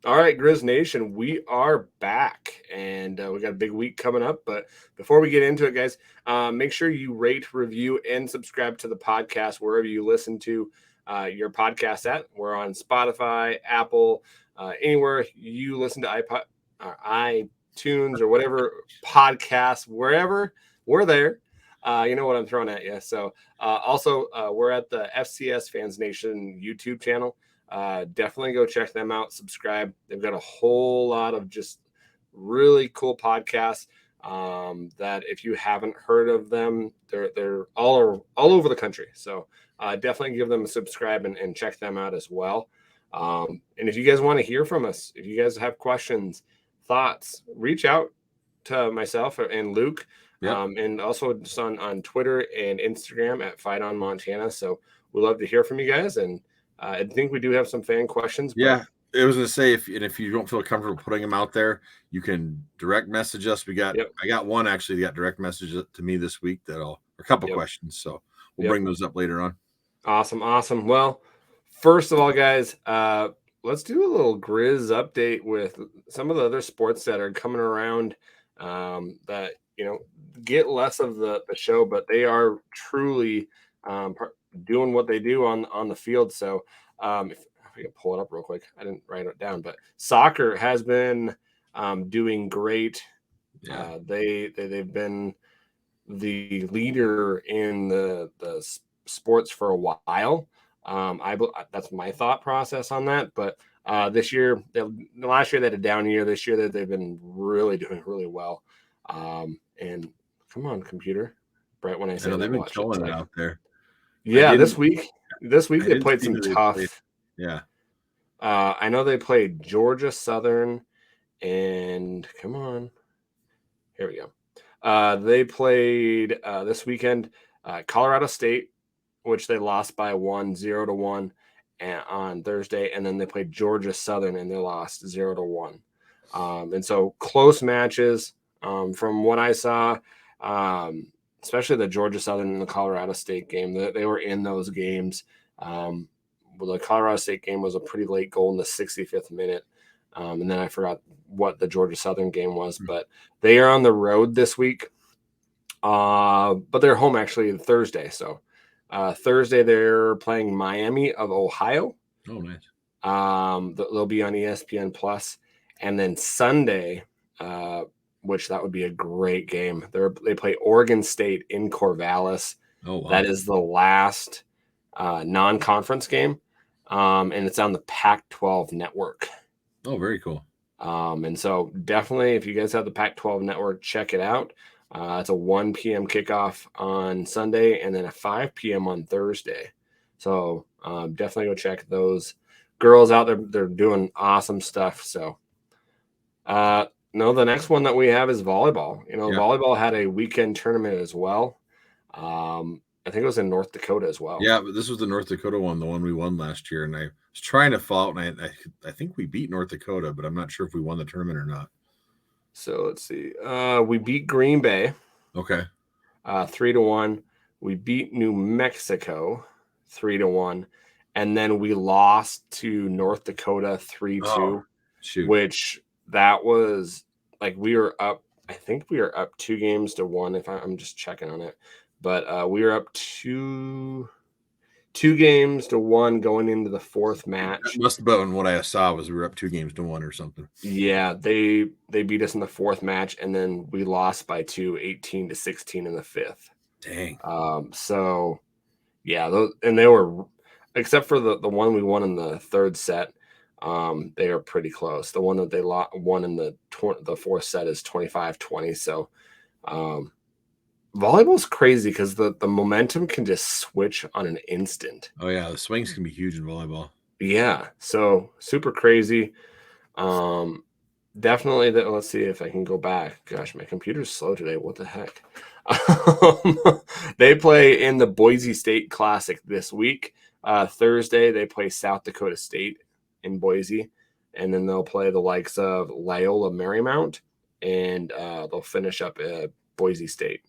All right, Grizz Nation, we are back, and we got a big week coming up. But before we get into it, guys, make sure you rate, review, and subscribe to the podcast wherever you listen to your podcast at. We're on Spotify, Apple, anywhere you listen to iTunes or whatever podcast, wherever we're there. You know what I'm throwing at you. So also, we're at the FCS Fans Nation YouTube channel. Definitely go check them out, subscribe. They've got a whole lot of just really cool podcasts that if you haven't heard of them, they're all over the country. So definitely give them a subscribe and check them out as well. And if you guys want to hear from us, if you guys have questions, thoughts, reach out to myself and Luke. Yep. And also just on Twitter and Instagram at fightonmontana. So we love to hear from you guys. And I think we do have some fan questions, but Yeah. I was going to say, if you don't feel comfortable putting them out there, you can direct message us. yep, I got one actually that got direct message to me this week a couple yep, questions. So we'll yep. bring those up later on. Awesome. Well, first of all, guys, let's do a little Grizz update with some of the other sports that are coming around that, get less of the show, but they are truly doing what they do on the field. So if I can pull it up real quick, I didn't write it down, but soccer has been doing great. Yeah. They've been the leader in the sports for a while. That's my thought process on that. But this year, last year they had a down year. This year they've been really doing really well. And come on, computer, right when I I say know they've that, been watch it. killing it out there. I Yeah, didn't this week I they didn't played see some who they played. tough. Yeah. I know they played Georgia Southern, and come on, here we go. They played this weekend Colorado State, which they lost by 0-1 on Thursday, and then they played Georgia Southern and they lost 0-1. And so close matches from what I saw, especially the Georgia Southern and the Colorado State game. They were in those games. Well, the Colorado State game was a pretty late goal in the 65th minute. And then I forgot what the Georgia Southern game was, but they are on the road this week. But they're home actually Thursday. So Thursday they're playing Miami of Ohio. Oh, nice. They'll be on ESPN Plus, and then Sunday, which that would be a great game. They play Oregon State in Corvallis. Oh, wow. That is the last non-conference game, and it's on the Pac-12 network. Oh, very cool. And so definitely, if you guys have the Pac-12 network, check it out. It's a 1 p.m. kickoff on Sunday and then a 5 p.m. on Thursday. So definitely go check those girls out there. They're doing awesome stuff. So no, the next one that we have is volleyball. Volleyball had a weekend tournament as well. I think it was in North Dakota as well. Yeah, but this was the North Dakota one, the one we won last year. And I was trying to follow, and I think we beat North Dakota, but I'm not sure if we won the tournament or not. So let's see. We beat Green Bay. Okay. 3-1. We beat New Mexico 3-1. And then we lost to North Dakota 3-2, Oh, shoot. which that was like we were up. I think we were up 2-1 if I'm just checking on it. But we were up 2-1 going into the fourth match. That must have been what I saw was we were up 2-1 or something. Yeah, they beat us in the fourth match, and then we lost by 18-16 in the fifth. Dang. So yeah, and they were, except for the one we won in the third set, they are pretty close. The one that they won in the fourth set is 25-20. So volleyball's crazy because the momentum can just switch on an instant. Oh yeah, the swings can be huge in volleyball. Yeah, so super crazy. Definitely that. Let's see if I can go back. Gosh, my computer's slow today. What the heck? They play in the Boise State Classic this week. Thursday, they play South Dakota State in Boise, and then they'll play the likes of Loyola Marymount, and they'll finish up at Boise State.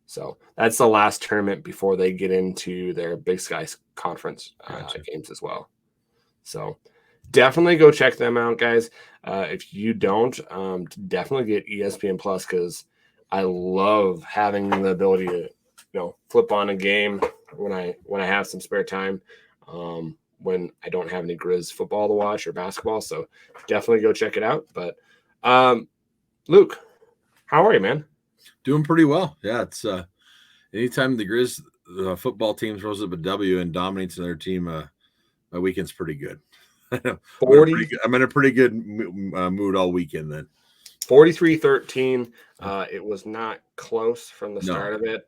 So that's the last tournament before they get into their Big Sky Conference games as well. So, definitely go check them out, guys. If you don't, definitely get ESPN Plus because I love having the ability to, flip on a game when I have some spare time. When I don't have any Grizz football to watch or basketball, so definitely go check it out. But Luke, how are you, man? Doing pretty well. Yeah, it's anytime the Grizz football team throws up a W and dominates their team, my weekend's pretty good. I'm in a pretty good mood all weekend then. 43-13. It was not close from the start of it.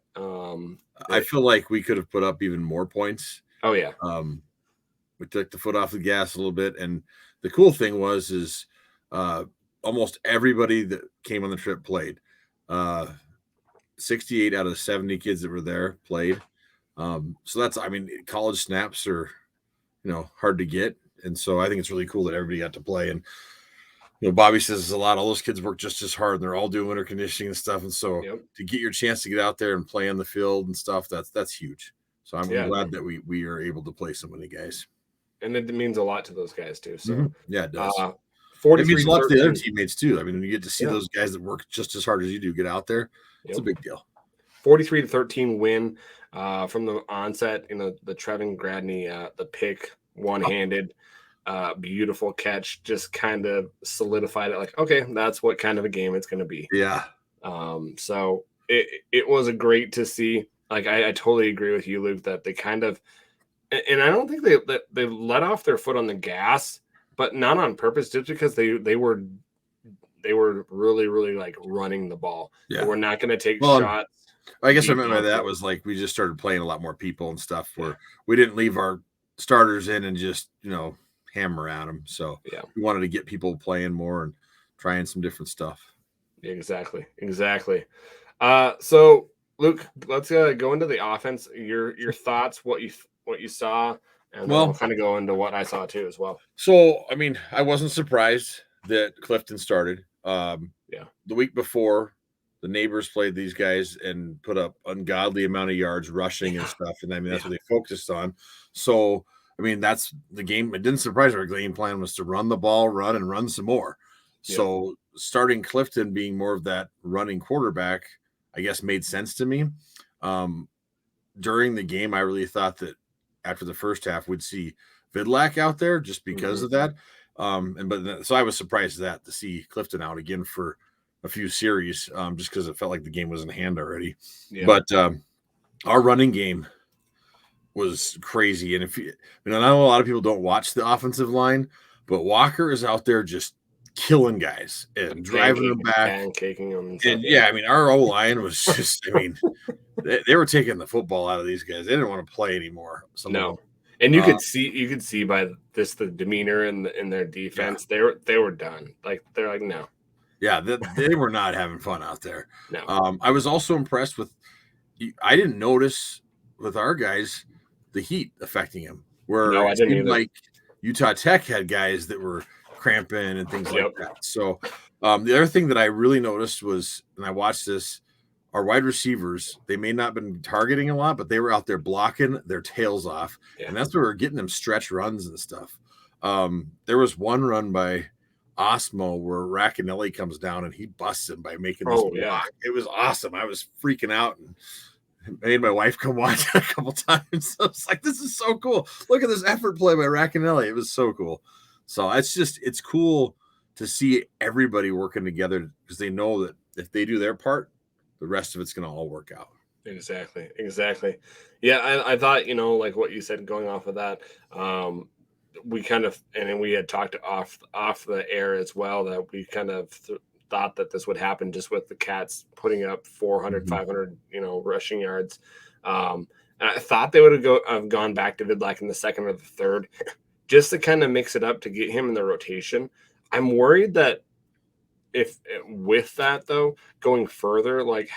I feel like we could have put up even more points. Oh yeah. We took the foot off the gas a little bit, and the cool thing is almost everybody that came on the trip played. 68 out of 70 kids that were there played. So that's, college snaps are, hard to get. And so I think it's really cool that everybody got to play. And, Bobby says a lot. All those kids work just as hard, and they're all doing winter conditioning and stuff. And so to get your chance to get out there and play on the field and stuff, that's huge. So I'm glad that we are able to play so many guys. And it means a lot to those guys too. So yeah, it does. 43 it means a lot to the other teammates too. I mean, when you get to see those guys that work just as hard as you do get out there, it's a big deal. 43-13 win from the onset. The Trevin Gradney, the pick, one-handed, beautiful catch, just kind of solidified it. Like, okay, that's what kind of a game it's going to be. Yeah. So it was great to see. Like, I totally agree with you, Luke, that they kind of, and I don't think they let off their foot on the gas, but not on purpose, just because they were really, really like running the ball. Yeah. They were not going to take shots. I guess I meant by that was like we just started playing a lot more people and stuff where we didn't leave our starters in and just, hammer at them. So we wanted to get people playing more and trying some different stuff. Exactly. So Luke, let's go into the offense. Your thoughts, what you saw, and then we'll kind of go into what I saw too as well. So, I wasn't surprised that Clifton started. The week before, the neighbors played these guys and put up ungodly amount of yards rushing and stuff. And that's what they focused on. So, that's the game. It didn't surprise me. Our game plan was to run the ball, run some more. So starting Clifton being more of that running quarterback, I guess made sense to me. During the game, I really thought that after the first half, we'd see Vidlac out there just because of that. So I was surprised to see Clifton out again for a few series, just because it felt like the game was in hand already. Yeah. But our running game was crazy. And I know a lot of people don't watch the offensive line, but Walker is out there just killing guys and driving them back, pancaking them. And our O-line was just, they were taking the football out of these guys. They didn't want to play anymore. No. And you could see by the demeanor in their defense, they were done. Like, they're like, no. Yeah, they were not having fun out there. No. I was also impressed with, I didn't notice with our guys the heat affecting him. Where I didn't either. Like Utah Tech had guys that were cramping and things like that. So the other thing that I really noticed was, and I watched this, our wide receivers, they may not have been targeting a lot, but they were out there blocking their tails off. Yeah. And that's where we're getting them stretch runs and stuff. There was one run by Osmo where Racanelli comes down and he busts him by making this block. It was awesome. I was freaking out and made my wife come watch it a couple times. I was like, this is so cool. Look at this effort play by Racanelli. It was so cool. So it's cool to see everybody working together because they know that if they do their part, the rest of it's going to all work out. Exactly. Yeah, I thought, like what you said, going off of that, we kind of, and we had talked off the air as well, that we kind of thought that this would happen just with the Cats putting up 400, 500, rushing yards. And I thought they would have gone back to Vidlac in the second or the third, just to kind of mix it up to get him in the rotation. I'm worried that if with that though, going further, like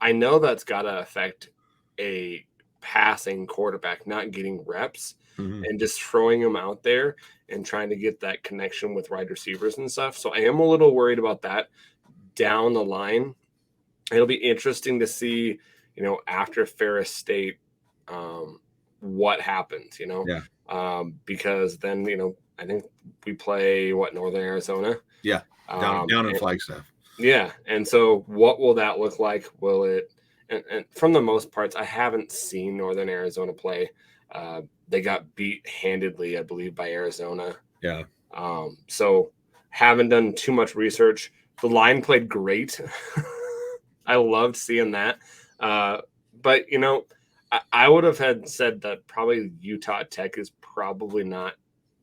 I know that's got to affect a passing quarterback not getting reps and just throwing them out there and trying to get that connection with wide receivers and stuff. So I am a little worried about that down the line. It'll be interesting to see, after Ferris State, what happens, because then, I think we play Northern Arizona. Yeah, down in Flagstaff. Yeah, and so what will that look like? Will it? And from the most parts, I haven't seen Northern Arizona play. They got beat handedly, I believe, by Arizona. Yeah. So haven't done too much research. The line played great. I loved seeing that. But I would have had said that probably Utah Tech is probably not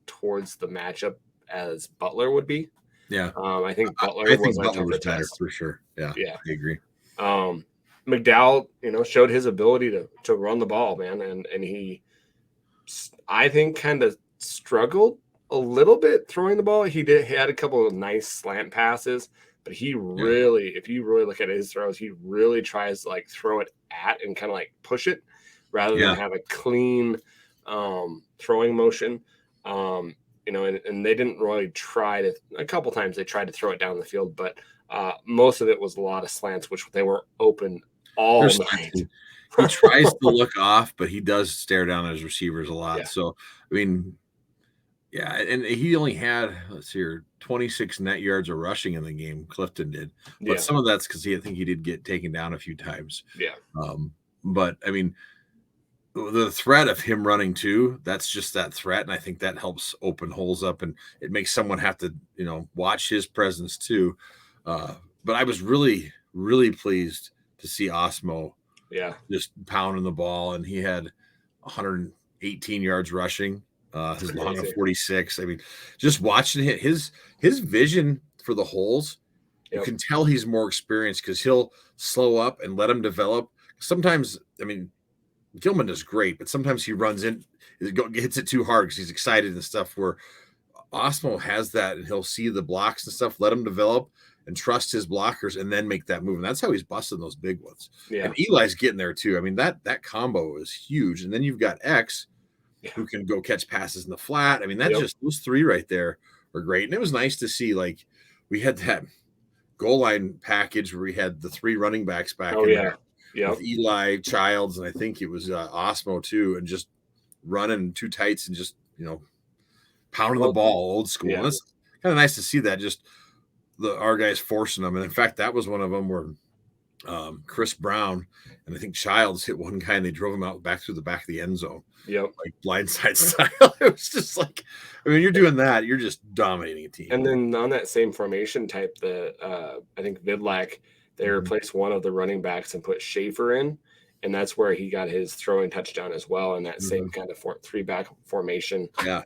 towards the matchup as Butler would be. Yeah. I think Butler was better for sure. Yeah. I agree. McDowell, showed his ability to run the ball, man, and he, I think, kind of struggled a little bit throwing the ball. He had a couple of nice slant passes, but he really, if you really look at his throws, he really tries to like throw it at and kind of like push it rather than have a clean throwing motion. And they didn't really try to. A couple times they tried to throw it down the field, but most of it was a lot of slants, which they were open all night. He tries to look off, but he does stare down at his receivers a lot. Yeah. So, I mean, yeah, and he only had, 26 net yards of rushing in the game. Clifton did, but some of that's because I think he did get taken down a few times. Yeah. But I mean, the threat of him running too, that's just that threat. And I think that helps open holes up, and it makes someone have to, watch his presence too. But I was really, really pleased to see Osmo just pounding the ball, and he had 118 yards rushing, his long of 46. I mean, just watching his vision for the holes, you can tell he's more experienced because he'll slow up and let him develop. Sometimes, I mean, Gilman does great, but sometimes he runs in, hits it too hard because he's excited and stuff, where Osmo has that, and he'll see the blocks and stuff, let him develop and trust his blockers, and then make that move. And that's how he's busting those big ones. Yeah. And Eli's getting there too. I mean, that combo is huge. And then you've got X who can go catch passes in the flat. I mean, that just, those three right there are great. And it was nice to see, like, we had that goal line package where we had the three running backs back in there. Yeah. With Eli, Childs, and I think it was Osmo too, and just running two tights and just, pounding the ball old school. And it's kind of nice to see that, just our guys forcing them. And in fact, that was one of them where Chris Brown and I think Childs hit one guy and they drove him out back through the back of the end zone. Yep. Like blindside style. It was just like, I mean, you're doing that, you're just dominating a team. And then on that same formation type, I think Vidlac, they replaced one of the running backs and put Schaefer in, and that's where he got his throwing touchdown as well in that same kind of three-back formation. Yeah.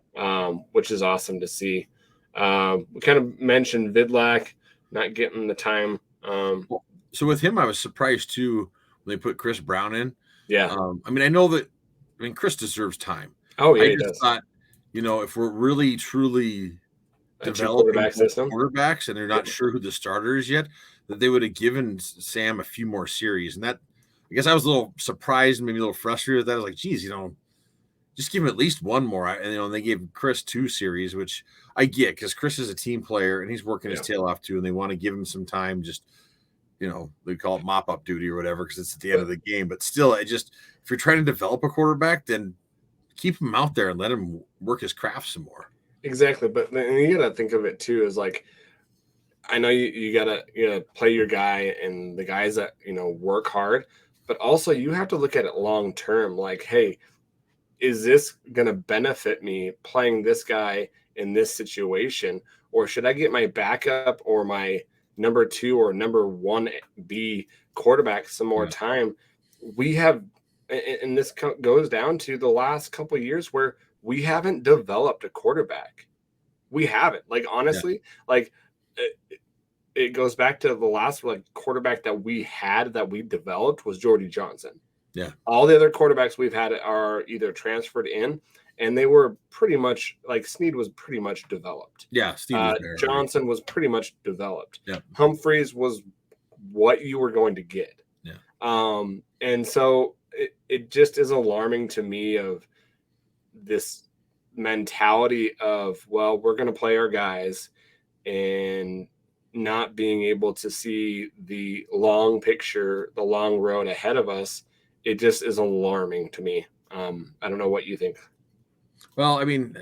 Which is awesome to see. We kind of mentioned Vidlac not getting the time. So with him, I was surprised too when they put Chris Brown in. Yeah. I mean, Chris deserves time. Oh, yeah, I just thought, if we're really, truly developing quarterbacks and they're not sure who the starter is yet, that they would have given Sam a few more series. And that, I guess I was a little surprised, maybe a little frustrated with that. I was like, geez, just give him at least one more. And, they gave Chris 2 series, which I get because Chris is a team player and he's working his tail off too. And they want to give him some time, just, they call it mop up duty or whatever, because it's at the end of the game. But still, if you're trying to develop a quarterback, then keep him out there and let him work his craft some more. Exactly. But you got to think of it too as like, I know you gotta play your guy and the guys that work hard, but also you have to look at it long term. Like, hey, is this gonna benefit me playing this guy in this situation, or should I get my backup or my number 2 or number 1B quarterback some more time? We have, and this goes down to the last couple of years where we haven't developed a quarterback. We haven't, like, honestly, like. It goes back to the last quarterback that we developed was Jordy Johnson. Yeah. All the other quarterbacks we've had are either transferred in, and they were pretty much like Snead was pretty much developed. Yeah. Johnson was pretty much developed. Yeah. Humphreys was what you were going to get. Yeah. And so it just is alarming to me of this mentality of, well, we're going to play our guys and not being able to see the long picture, the long road ahead of us. It just is alarming to me. I don't know what you think. Well, I mean,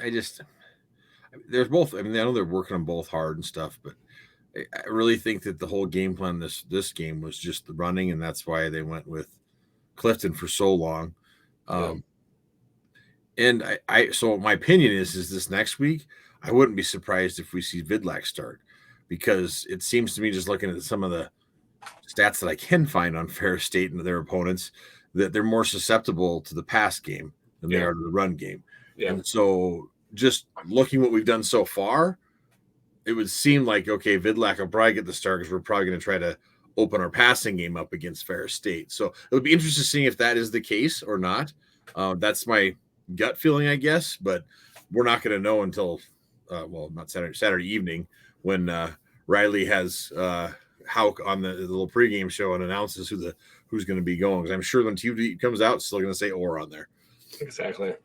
There's both. I mean, I know they're working on both hard and stuff, but I really think that the whole game plan this game was just the running, and that's why they went with Clifton for so long. And so my opinion is this next week, I wouldn't be surprised if we see Vidlac start, because it seems to me, just looking at some of the stats that I can find on Ferris State and their opponents, that they're more susceptible to the pass game than they are to the run game. And so just looking what we've done so far, it would seem like, okay, Vidlac will probably get the start because we're probably going to try to open our passing game up against Ferris State. So it would be interesting to see if that is the case or not. That's my gut feeling, I guess, but we're not going to know until not Saturday evening, when Riley has Hauk on the little pregame show and announces who's going to be going. Because I'm sure when TV comes out, it's still going to say Orr on there. Exactly.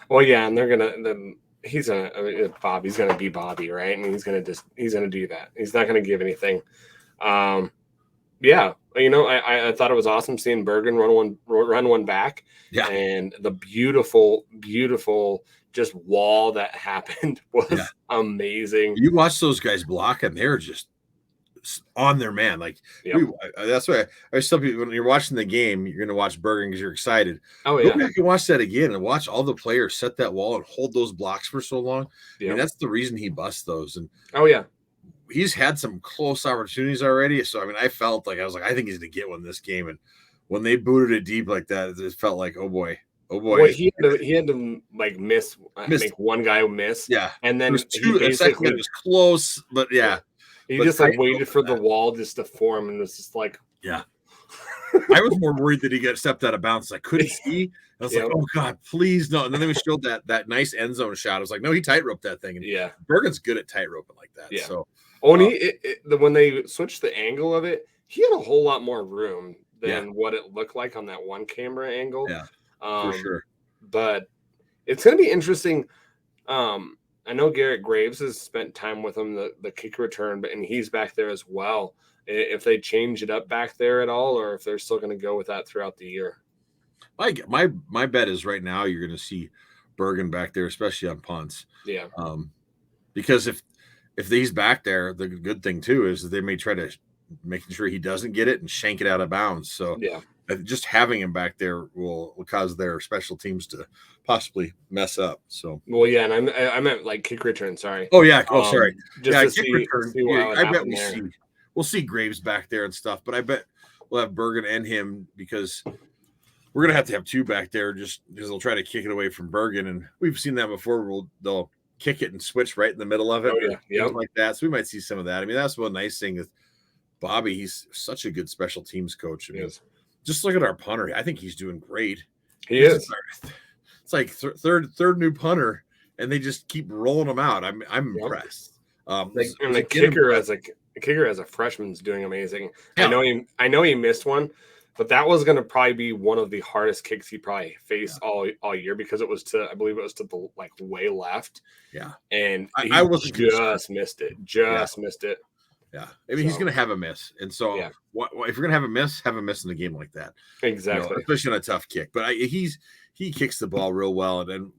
Well, yeah, and they're gonna. He's gonna be Bobby, right? And he's gonna do that. He's not gonna give anything. Yeah, I thought it was awesome seeing Bergen run one back. Yeah, and the beautiful just wall that happened was amazing. You watch those guys block, and they're just on their man. Like, that's why I always tell people, when you're watching the game, you're going to watch Bergen because you're excited. Oh yeah, go back and watch that again and watch all the players set that wall and hold those blocks for so long. I mean, that's the reason he busts those. And he's had some close opportunities already. So I mean, I felt like, I think he's going to get one this game. And when they booted it deep like that, it felt like, oh boy. Well, he had to like miss. Make one guy miss. Yeah, and then the second it was close, but yeah. He just waited for the wall just to form, and it was just like, I was more worried that he got stepped out of bounds. I couldn't see. I was like, oh God, please no. And then they showed that nice end zone shot. I was like, no, he tightrope that thing. And Bergen's good at tightroping like that. Yeah. So, when they switched the angle of it, he had a whole lot more room than what it looked like on that one camera angle. Yeah, for sure. But it's going to be interesting. I know Garrett Graves has spent time with him, the kick return, and he's back there as well. If they change it up back there at all, or if they're still going to go with that throughout the year. My bet is right now you're going to see Bergen back there, especially on punts. Yeah. Because if he's back there, the good thing too is that they may try to making sure he doesn't get it and shank it out of bounds. So just having him back there will cause their special teams to possibly mess up. So and I meant like kick return. Sorry. Oh yeah. Oh sorry. Just kick return. I bet we'll see Graves back there and stuff. But I bet we'll have Bergen and him, because we're gonna have to have two back there, just because they'll try to kick it away from Bergen, and we've seen that before. They'll kick it and switch right in the middle of it, like that. So we might see some of that. I mean, that's one nice thing with Bobby. He's such a good special teams coach. I mean, just look at our punter. I think he's doing great. Is. It's like third new punter, and they just keep rolling them out. I'm impressed. And the kicker as a freshman's doing amazing. Yeah. I know he missed one, but that was going to probably be one of the hardest kicks he probably faced all year, because I believe it was to the way left. Yeah, and I was missed it. Missed it. Yeah, I mean, he's going to have a miss, and so if you're going to have a miss in a game like that. Exactly, especially on a tough kick. But he kicks the ball real well, and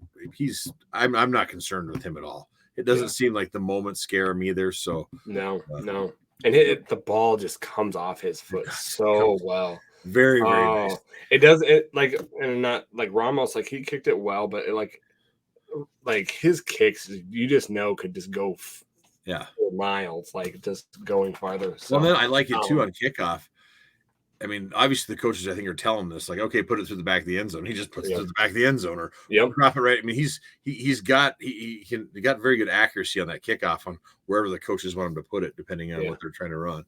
I'm not concerned with him at all. It doesn't seem like the moment scare him either. So no, and the ball just comes off his foot so well. Very nice. It does it and not like Ramos, he kicked it well, but like his kicks, you just know could just go. Miles, just going farther. So, well, then I like it too on kickoff. I mean, obviously the coaches, I think, are telling him this, okay, put it through the back of the end zone. He just puts it through the back of the end zone, or drop it right. I mean, he got very good accuracy on that kickoff on wherever the coaches want him to put it, depending on what they're trying to run.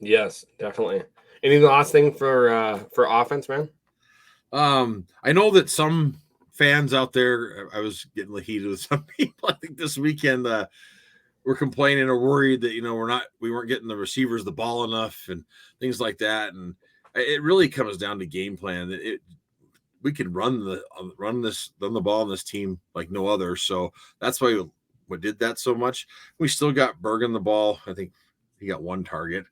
Yes, definitely. Any last thing for offense, man? I know that some fans out there, I was getting heated with some people, I think this weekend, we're complaining or worried that we weren't getting the receivers the ball enough and things like that. And it really comes down to game plan. That we can run the ball on this team like no other. So that's why we did that so much. We still got Bergen the ball. I think he got one target,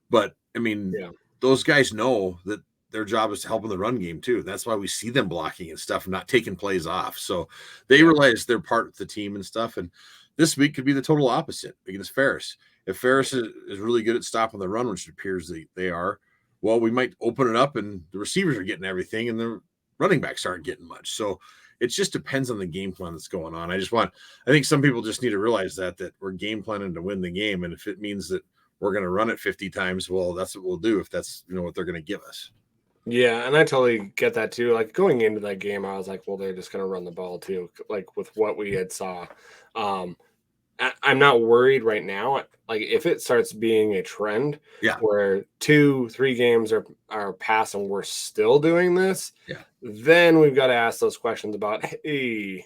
but I mean, those guys know that their job is to help in the run game too. That's why we see them blocking and stuff and not taking plays off. So they realize they're part of the team and stuff. And this week could be the total opposite against Ferris. If Ferris is really good at stopping the run, which it appears they are, well, we might open it up and the receivers are getting everything and the running backs aren't getting much. So it just depends on the game plan that's going on. I think some people just need to realize that we're game planning to win the game. And if it means that we're going to run it 50 times, well, that's what we'll do if that's, what they're going to give us. Yeah, and I totally get that too. Like going into that game, I was like, well, they're just going to run the ball too, like with what we had saw. I'm not worried right now. Like if it starts being a trend where 2-3 games are passed and we're still doing this, then we've got to ask those questions about, hey,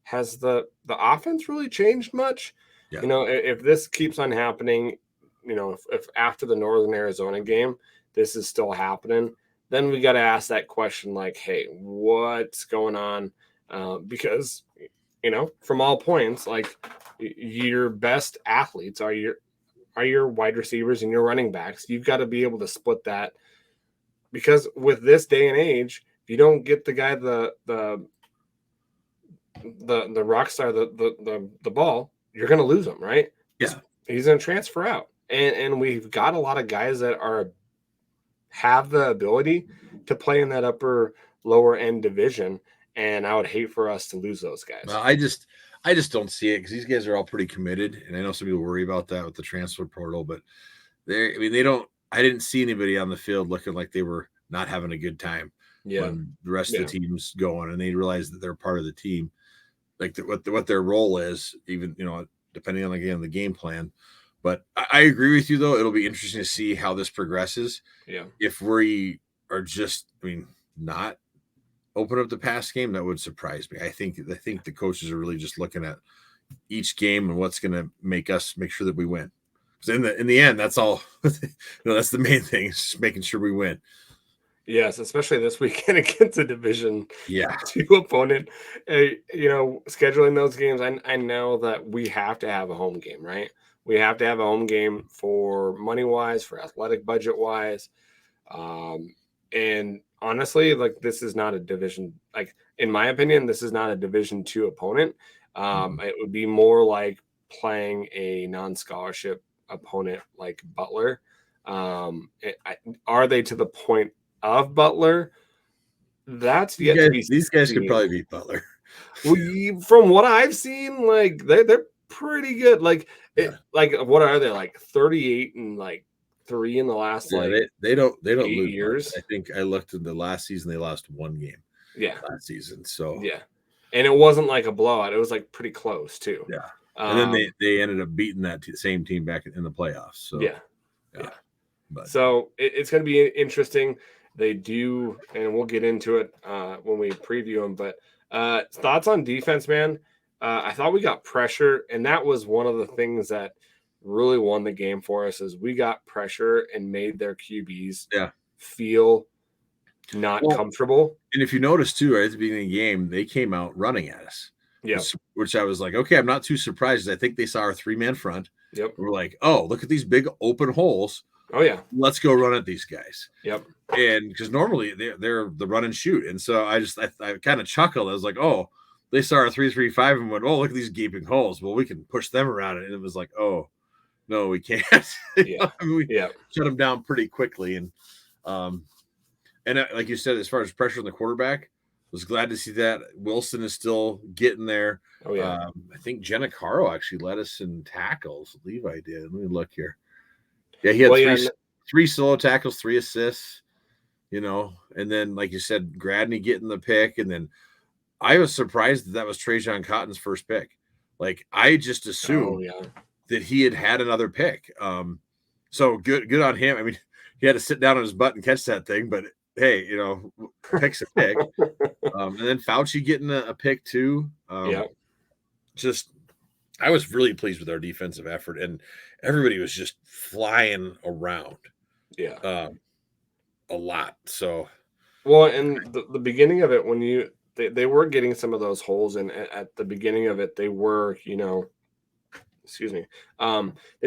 has the offense really changed much? Yeah. If this keeps on happening, if after the Northern Arizona game, this is still happening, then we got to ask that question like, hey, what's going on? Because, from all points, like your best athletes are your wide receivers and your running backs. You've got to be able to split that, because with this day and age, if you don't get the guy the rock star the ball, you're going to lose him, right? Yeah, he's going to transfer out, and we've got a lot of guys that have the ability to play in that lower end division, and I would hate for us to lose those guys. Well, I just don't see it because these guys are all pretty committed, and I know some people worry about that with the transfer portal, but they don't. I didn't see anybody on the field looking like they were not having a good time when the rest of the team's going, and they realize that they're part of the team, like what their role is, even depending on the game plan. But I agree with you, though. It'll be interesting to see how this progresses. Yeah. If we are just, not open up the pass game, that would surprise me. I think the coaches are really just looking at each game and what's going to make sure that we win. Because in the end, that's all. That's the main thing. Is just making sure we win. Yes, especially this weekend against a Division 2 opponent. Scheduling those games, I know that we have to have a home game, right? We have to have a home game for money-wise, for athletic budget-wise. And honestly, like this is not a division, like in my opinion, this is not a Division 2 opponent. It would be more like playing a non-scholarship opponent like Butler. Are they to the point of Butler? That's yet to be seen. These guys could probably beat Butler. From what I've seen, like they're pretty good. Like what are they, like 38 and like 3 in the last they don't lose years. Much. I think I looked at the last season, they lost 1 game. Yeah, last season. So and it wasn't like a blowout. It was like pretty close too. Yeah, and then they ended up beating that same team back in the playoffs. So yeah. But so it's going to be interesting. They do, and we'll get into it when we preview them. But thoughts on defense, man? I thought we got pressure, and that was one of the things that really won the game for us. Is we got pressure and made their QBs feel not comfortable. And if you notice too, right at the beginning of the game, they came out running at us. Yeah, which I was like, okay, I'm not too surprised. I think they saw our 3-man front. Yep, we're like, oh, look at these big open holes. Oh yeah, let's go run at these guys. Yep. And because normally they're the run and shoot, and so I kind of chuckled. I was like, oh, they saw our 3-3-5 and went, oh, look at these gaping holes. Well, we can push them around it. And it was like, oh, no, we can't. Yeah, we shut them down pretty quickly. And like you said, as far as pressure on the quarterback, was glad to see that Wilson is still getting there. Oh yeah, I think Genicaro actually led us in tackles. Levi did. Let me look here. Yeah, he had three solo tackles, 3 assists, and then, like you said, Gradney getting the pick. And then I was surprised that was Trajan Cotton's first pick. Like, I just assumed that he had another pick. So good on him. I mean, he had to sit down on his butt and catch that thing, but hey, pick's a pick. And then Fauci getting a pick too. Just, I was really pleased with our defensive effort, and everybody was just flying around. Yeah. A lot. So, well, and the beginning of it, when they were getting some of those holes, and at the beginning of it, they were, they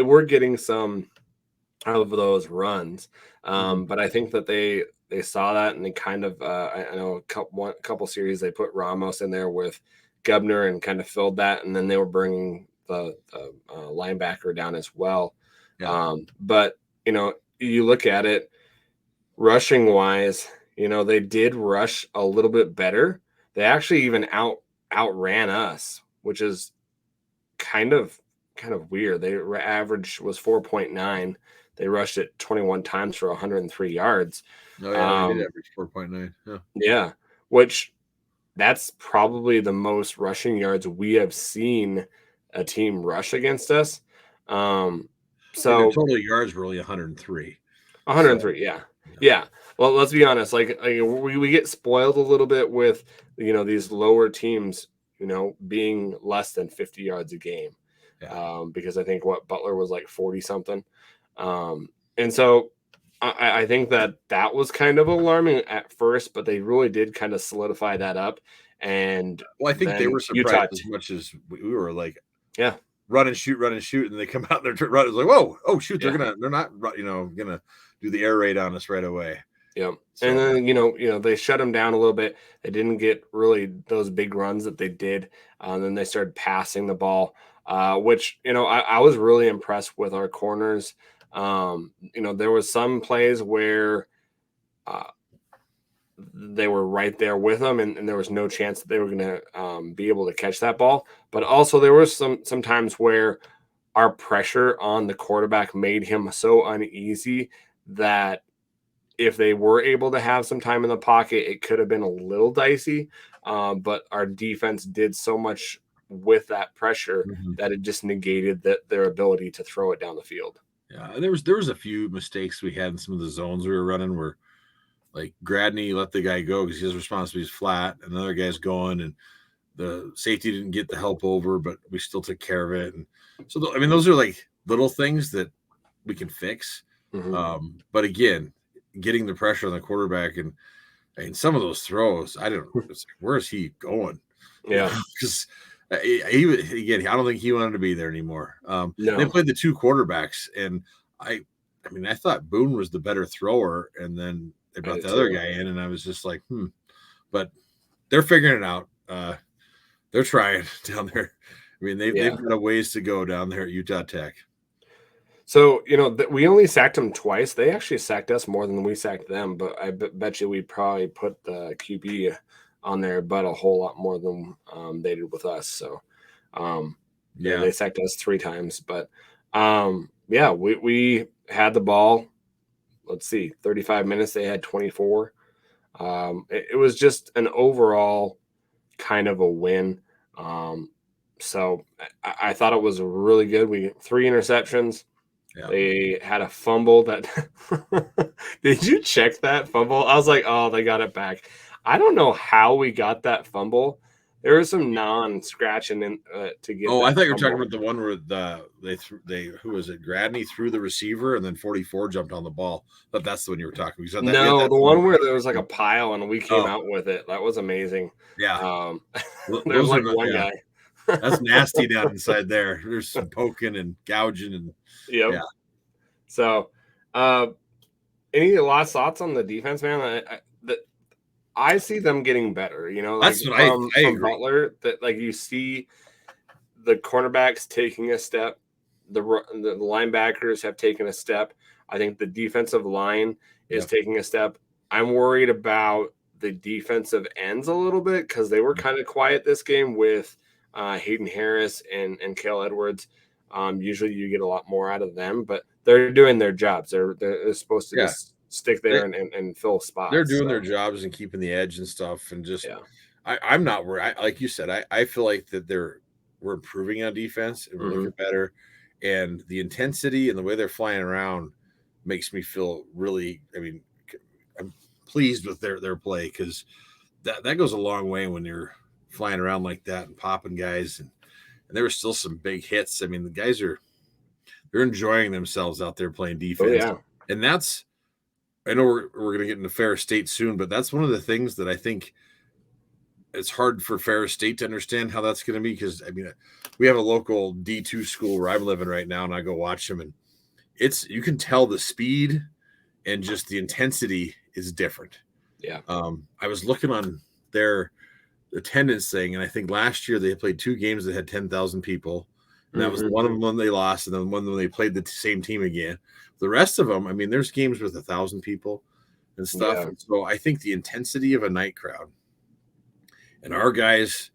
were getting some of those runs. But I think that they they saw that, and they kind of I know a couple series they put Ramos in there with Gubner and kind of filled that, and then they were bringing the linebacker down as well. Yeah. But you look at it rushing wise, they did rush a little bit better. They actually even outran us, which is kind of weird. Their average was 4.9. They rushed it 21 times for 103 yards. Oh yeah, they did average 4.9. Yeah, which that's probably the most rushing yards we have seen a team rush against us. So their total yards were only 103. 103, so, yeah. Well, let's be honest. Like we get spoiled a little bit with these lower teams, being less than 50 yards a game. Yeah. Because I think Butler was like 40 something. And so I think that was kind of alarming at first, but they really did kind of solidify that up. And I think they were surprised as much as we were. Like, yeah, run and shoot, and they come out and they're run. It's like, whoa, oh shoot, they're not gonna do the air raid on us right away. Yeah. So, and then they shut them down a little bit. They didn't get really those big runs that they did. And then they started passing the ball, which I was really impressed with our corners. There was some plays where they were right there with them, and there was no chance that they were going to be able to catch that ball. But also there was some times where our pressure on the quarterback made him so uneasy that if they were able to have some time in the pocket, it could have been a little dicey. But our defense did so much with that pressure that it just negated their ability to throw it down the field. Yeah, there was a few mistakes we had in some of the zones we were running where, like, Gradney let the guy go because his responsibility is flat, and another guy's going, and the safety didn't get the help over, but we still took care of it. And so, those are like little things that we can fix. But again, getting the pressure on the quarterback and some of those throws, I don't know, it's like, where is he going? Yeah, because I don't think he wanted to be there anymore. No. They played the two quarterbacks, and I thought Boone was the better thrower, and then they brought the other guy in, and I was just like, but they're figuring it out. They're trying down there. I mean, they've got a ways to go down there at Utah Tech. So, we only sacked them twice. They actually sacked us more than we sacked them, but I bet you we probably put the QB on there, but a whole lot more than they did with us. So, they sacked us 3 times. But, we had the ball. Let's see, 35 minutes. They had 24. It was just an overall kind of a win. So I thought it was really good. We 3 interceptions. Yeah. They had a fumble that did you check that fumble? I was like, oh, they got it back. I don't know how we got that fumble. There was some non-scratching in to get. Oh, I thought you were talking about the one where who was it? Gradney threw the receiver and then 44 jumped on the ball. But that's the one you were talking about. No, the one where there was like a pile and we came out with it. That was amazing. Yeah. There was like one guy. That's nasty down inside there. There's some poking and gouging and yeah. So, any last thoughts on the defense, man? I see them getting better. That's what I agree. Butler, that like you see the cornerbacks taking a step, the linebackers have taken a step. I think the defensive line is taking a step. I'm worried about the defensive ends a little bit because they were kind of quiet this game with Hayden Harris and Cale Edwards. Usually you get a lot more out of them, but they're doing their jobs. They're supposed to just stick there and fill spots. They're doing their jobs and keeping the edge and stuff. And just, I'm not worried. Like you said, I feel like that we're improving on defense and we're looking better. And the intensity and the way they're flying around makes me feel really, I'm pleased with their play because that goes a long way when you're flying around like that and popping guys. And there were still some big hits. The guys they're enjoying themselves out there playing defense. Oh, yeah. And I know we're going to get into Ferris State soon, but that's one of the things that I think it's hard for Ferris State to understand how that's going to be. Because we have a local D2 school where I'm living right now and I go watch them and you can tell the speed and just the intensity is different. Yeah. I was looking on their attendance thing, and I think last year they played 2 games that had 10,000 people, and that was one of them when they lost, and then one when they played the same team again. The rest of them, I mean, there's games with 1,000 people and stuff. Yeah. And so I think the intensity of a night crowd, and our guys,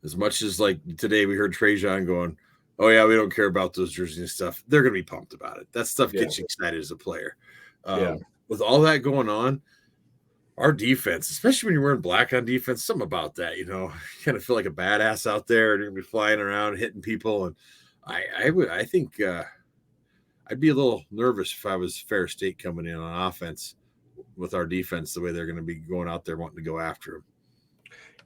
as much as like today we heard Trajan going, "Oh yeah, we don't care about those jerseys and stuff." They're gonna be pumped about it. That stuff gets you excited as a player. With all that going on, our defense, especially when you're wearing black on defense, something about that, you kind of feel like a badass out there, and you're gonna be flying around hitting people. And I think I'd be a little nervous if I was Ferris State coming in on offense with our defense, the way they're going to be going out there wanting to go after them.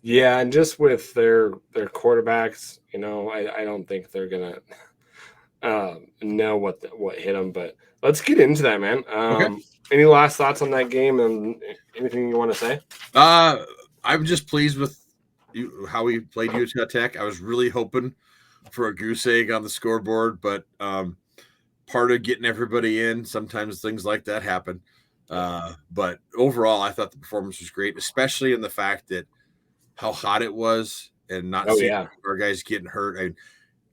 Yeah, and just with their quarterbacks, I don't think they're gonna know what hit them. But let's get into that, man. Okay. Any last thoughts on that game and anything you want to say? I'm just pleased with how we played Utah Tech. I was really hoping for a goose egg on the scoreboard, but part of getting everybody in, sometimes things like that happen. But overall, I thought the performance was great, especially in the fact that how hot it was and not seeing our guys getting hurt.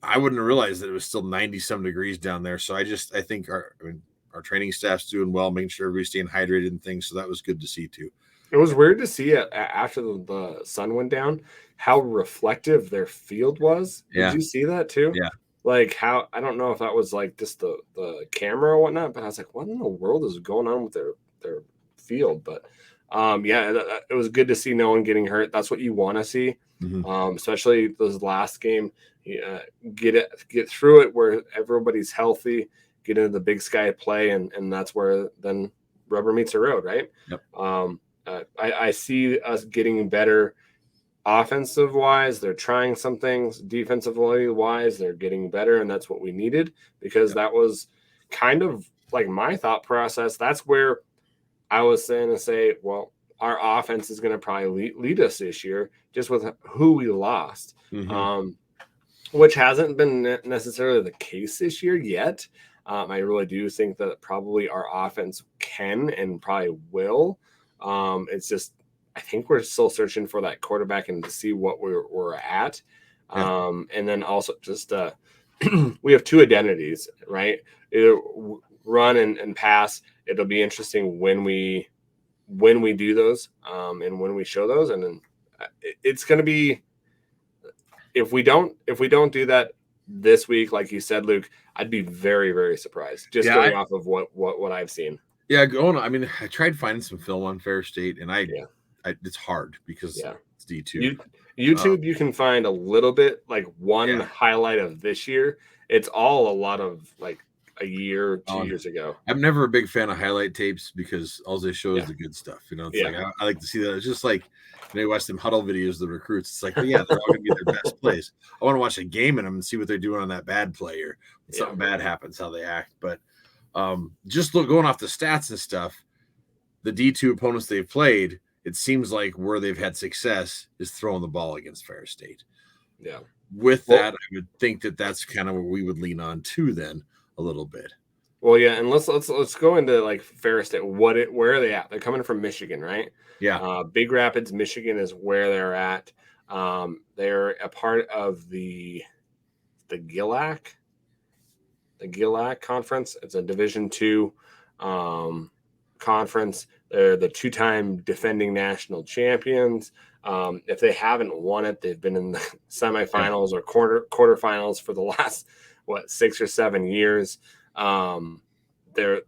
I wouldn't have realized that it was still 90-some degrees down there. So I think our training staff's doing well, making sure everybody's staying hydrated and things. So that was good to see too. It was weird to see it after the sun went down, how reflective their field was. Yeah. Did you see that too? Yeah. Like how, I don't know if that was like just the camera or whatnot, but I was like, what in the world is going on with their field? But it was good to see no one getting hurt. That's what you want to see, especially those last game. Get through it where everybody's healthy, get into the Big Sky play, and that's where then rubber meets the road, right? Yep. I see us getting better offensive wise. They're trying some things. Defensively wise, they're getting better, and that's what we needed, because that was kind of like my thought process. That's where I was saying to say, well, our offense is going to probably lead us this year, just with who we lost, which hasn't been necessarily the case this year yet. I really do think that probably our offense can and probably will. It's just, I think we're still searching for that quarterback and to see what we're at. And then also just we have 2 identities, right? Either run and pass. It'll be interesting when we do those and when we show those. And then it's going to be, if we don't do that this week, like you said, Luke, I'd be very, very surprised just going off of what I've seen. Yeah, I tried finding some film on Ferris State, and it's hard because it's D2. YouTube, you can find a little bit, like one highlight of this year. It's all a lot of like a year, 2 years ago. I'm never a big fan of highlight tapes because all they show is the good stuff. It's like I like to see that. It's just like you watch them huddle videos of the recruits. It's like, they're all going to be their best plays. I want to watch a game in them and see what they're doing on that bad play, or when something bad happens, how they act. But just going off the stats and stuff, the D2 opponents they've played, it seems like where they've had success is throwing the ball against Ferris State. Yeah. With that, I would think that that's kind of what we would lean on too then a little bit. Well, yeah, and let's go into like Ferris State. Where are they at? They're coming from Michigan, right? Yeah. Big Rapids, Michigan is where they're at. They're a part of the GILAC conference. It's a Division II conference. They're the 2-time defending national champions. If they haven't won it, they've been in the semifinals or quarterfinals for the last 6 or 7 years. They're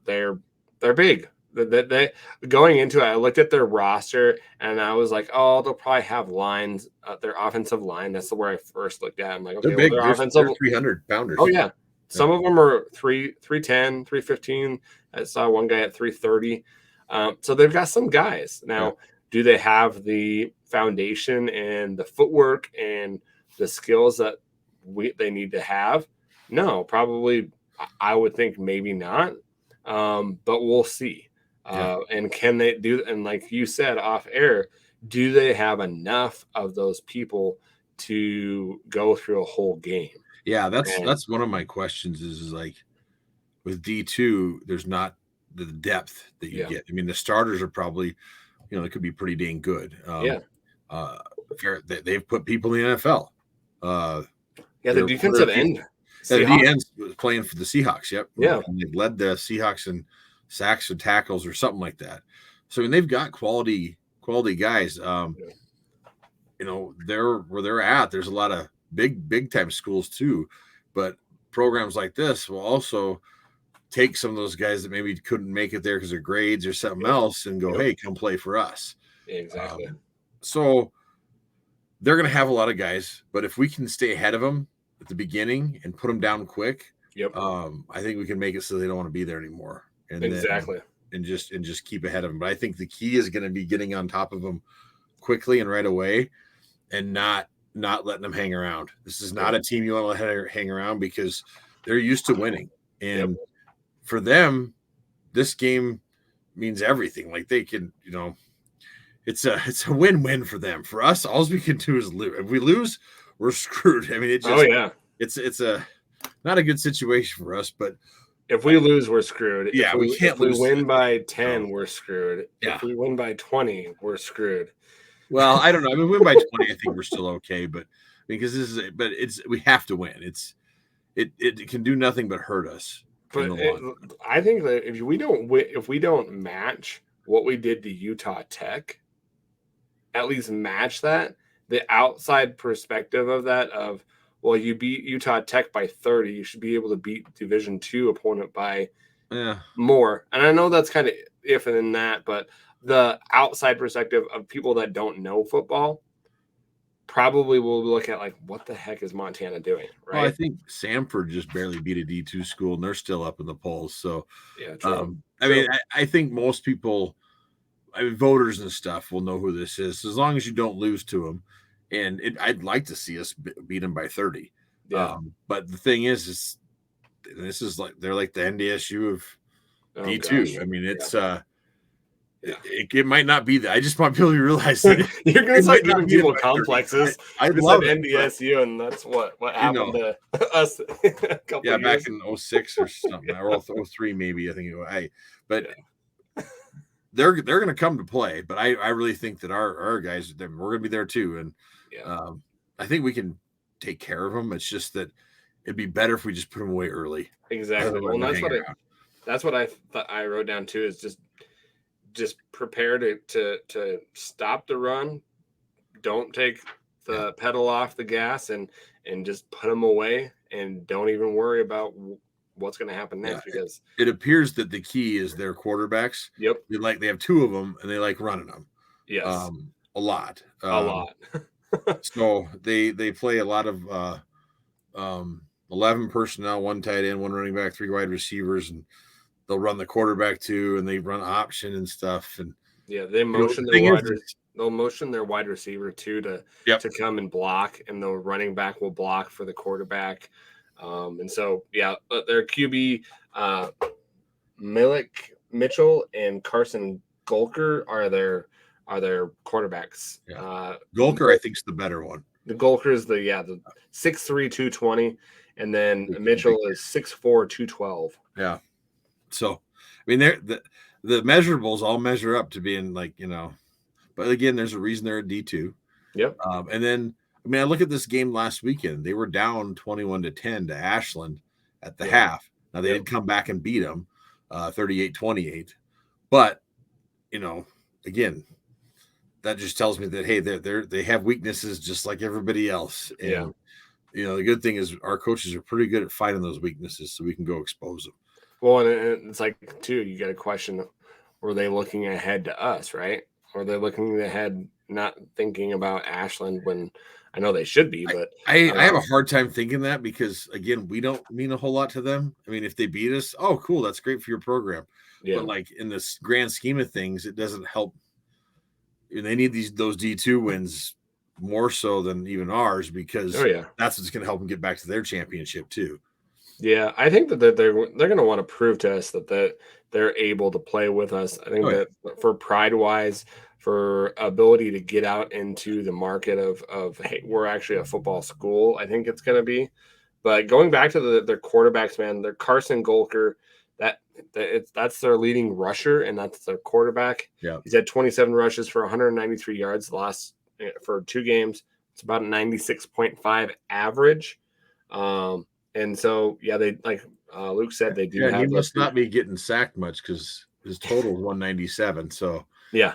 big. They going into it, I looked at their roster and I was like, oh, they'll probably have lines. Their offensive line. That's where I first looked at. I'm like, okay, they're big. Their offensive 300 pounders. Oh yeah. Some of them are 310, 315. I saw one guy at 330. So they've got some guys. Now, do they have the foundation and the footwork and the skills that they need to have? No, probably. I would think maybe not. But we'll see. And can they do? And like you said off air, do they have enough of those people to go through a whole game? Yeah, that's one of my questions. Is like with D2, there's not the depth that you get. I mean, the starters are probably, they could be pretty dang good. They've put people in the NFL. The defensive end. The DN's playing for the Seahawks. Yep. Yeah. And they've led the Seahawks in sacks or tackles or something like that. So, I mean, they've got quality guys. They're where they're at. There's a lot of big time schools too, but programs like this will also take some of those guys that maybe couldn't make it there because of grades or something else and go, hey, come play for us. Exactly. So they're going to have a lot of guys, but if we can stay ahead of them at the beginning and put them down quick, I think we can make it so they don't want to be there anymore. And just keep ahead of them. But I think the key is going to be getting on top of them quickly and right away, and not letting them hang around. This is not a team you want to let hang around because they're used to winning. And for them, this game means everything. Like they can, it's a win-win for them. For us, all we can do is lose. If we lose, we're screwed. I mean, it's a not a good situation for us, but if we lose, we're screwed. Yeah, we can't lose. If we win by 10, we're screwed. Yeah. If we win by 20, we're screwed. Well, I don't know. I mean, win by 20, I think we're still okay, but because we have to win. It can do nothing but hurt us. But I think that if we don't match what we did to Utah Tech, at least match that, the outside perspective of that well, you beat Utah Tech by 30, you should be able to beat Division II opponent by more. And I know that's kind of if and that, but the outside perspective of people that don't know football probably will look at like, what the heck is Montana doing? Right. Well, I think Samford just barely beat a D2 school and they're still up in the polls. So, true. I mean, I think most people, voters and stuff will know who this is. As long as you don't lose to them. And I'd like to see us beat them by 30. Yeah. But the thing is this is like, they're like the NDSU of D2. Gosh. I mean, it's, it might not be that. I just want people to realize that you're going to start giving people complexes. I love NDSU, and that's what happened to us a couple years back in 06 or something, or 03 maybe. I think they're going to come to play. But I really think that our guys, we're going to be there too, and I think we can take care of them. It's just that it'd be better if we just put them away early. Exactly. Well, that's what I thought I wrote down too. Is just prepare to stop the run. Don't take the pedal off the gas and just put them away and don't even worry about what's going to happen next because it appears that the key is their quarterbacks. Yep. They have two of them and they like running them. Yes. A lot. So they play a lot of 11 personnel, one tight end, one running back, 3 wide receivers, and they'll run the quarterback too, and they run option and stuff. And they motion they'll motion their wide receiver too to come and block, and the running back will block for the quarterback. And so their QB Milik Mitchell and Carson Golker are their quarterbacks. Golker, I think, is the better one. The Golker is the 6'3", 220, and then Mitchell is 6'4", 212. Yeah. So, I mean, the measurables all measure up to being like, but again, there's a reason they're a D2. Yep. And then, I mean, I look at this game last weekend. They were down 21-10 to Ashland at the half. Now they did come back and beat them 38-28. But, again, that just tells me that, hey, they have weaknesses just like everybody else. And, the good thing is our coaches are pretty good at finding those weaknesses so we can go expose them. Well, and it's like, too, you got a question, were they looking ahead to us, right? Or they're looking ahead, not thinking about Ashland when I know they should be, but I have a hard time thinking that because, again, we don't mean a whole lot to them. I mean, if they beat us, oh, cool, that's great for your program. Yeah. But, like, in this grand scheme of things, it doesn't help. They need those D2 wins more so than even ours because that's what's going to help them get back to their championship, too. Yeah, I think that they're going to want to prove to us that they're able to play with us. I think that for pride-wise, for ability to get out into the market of hey, we're actually a football school, I think it's going to be. But going back to their quarterbacks, man, they're Carson Golker, that's their leading rusher, and that's their quarterback. Yeah. He's had 27 rushes for 193 yards for 2 games. It's about a 96.5 average. And so, yeah, they like Luke said, they do Yeah, and he have must not be getting sacked much because his total is 197. So yeah.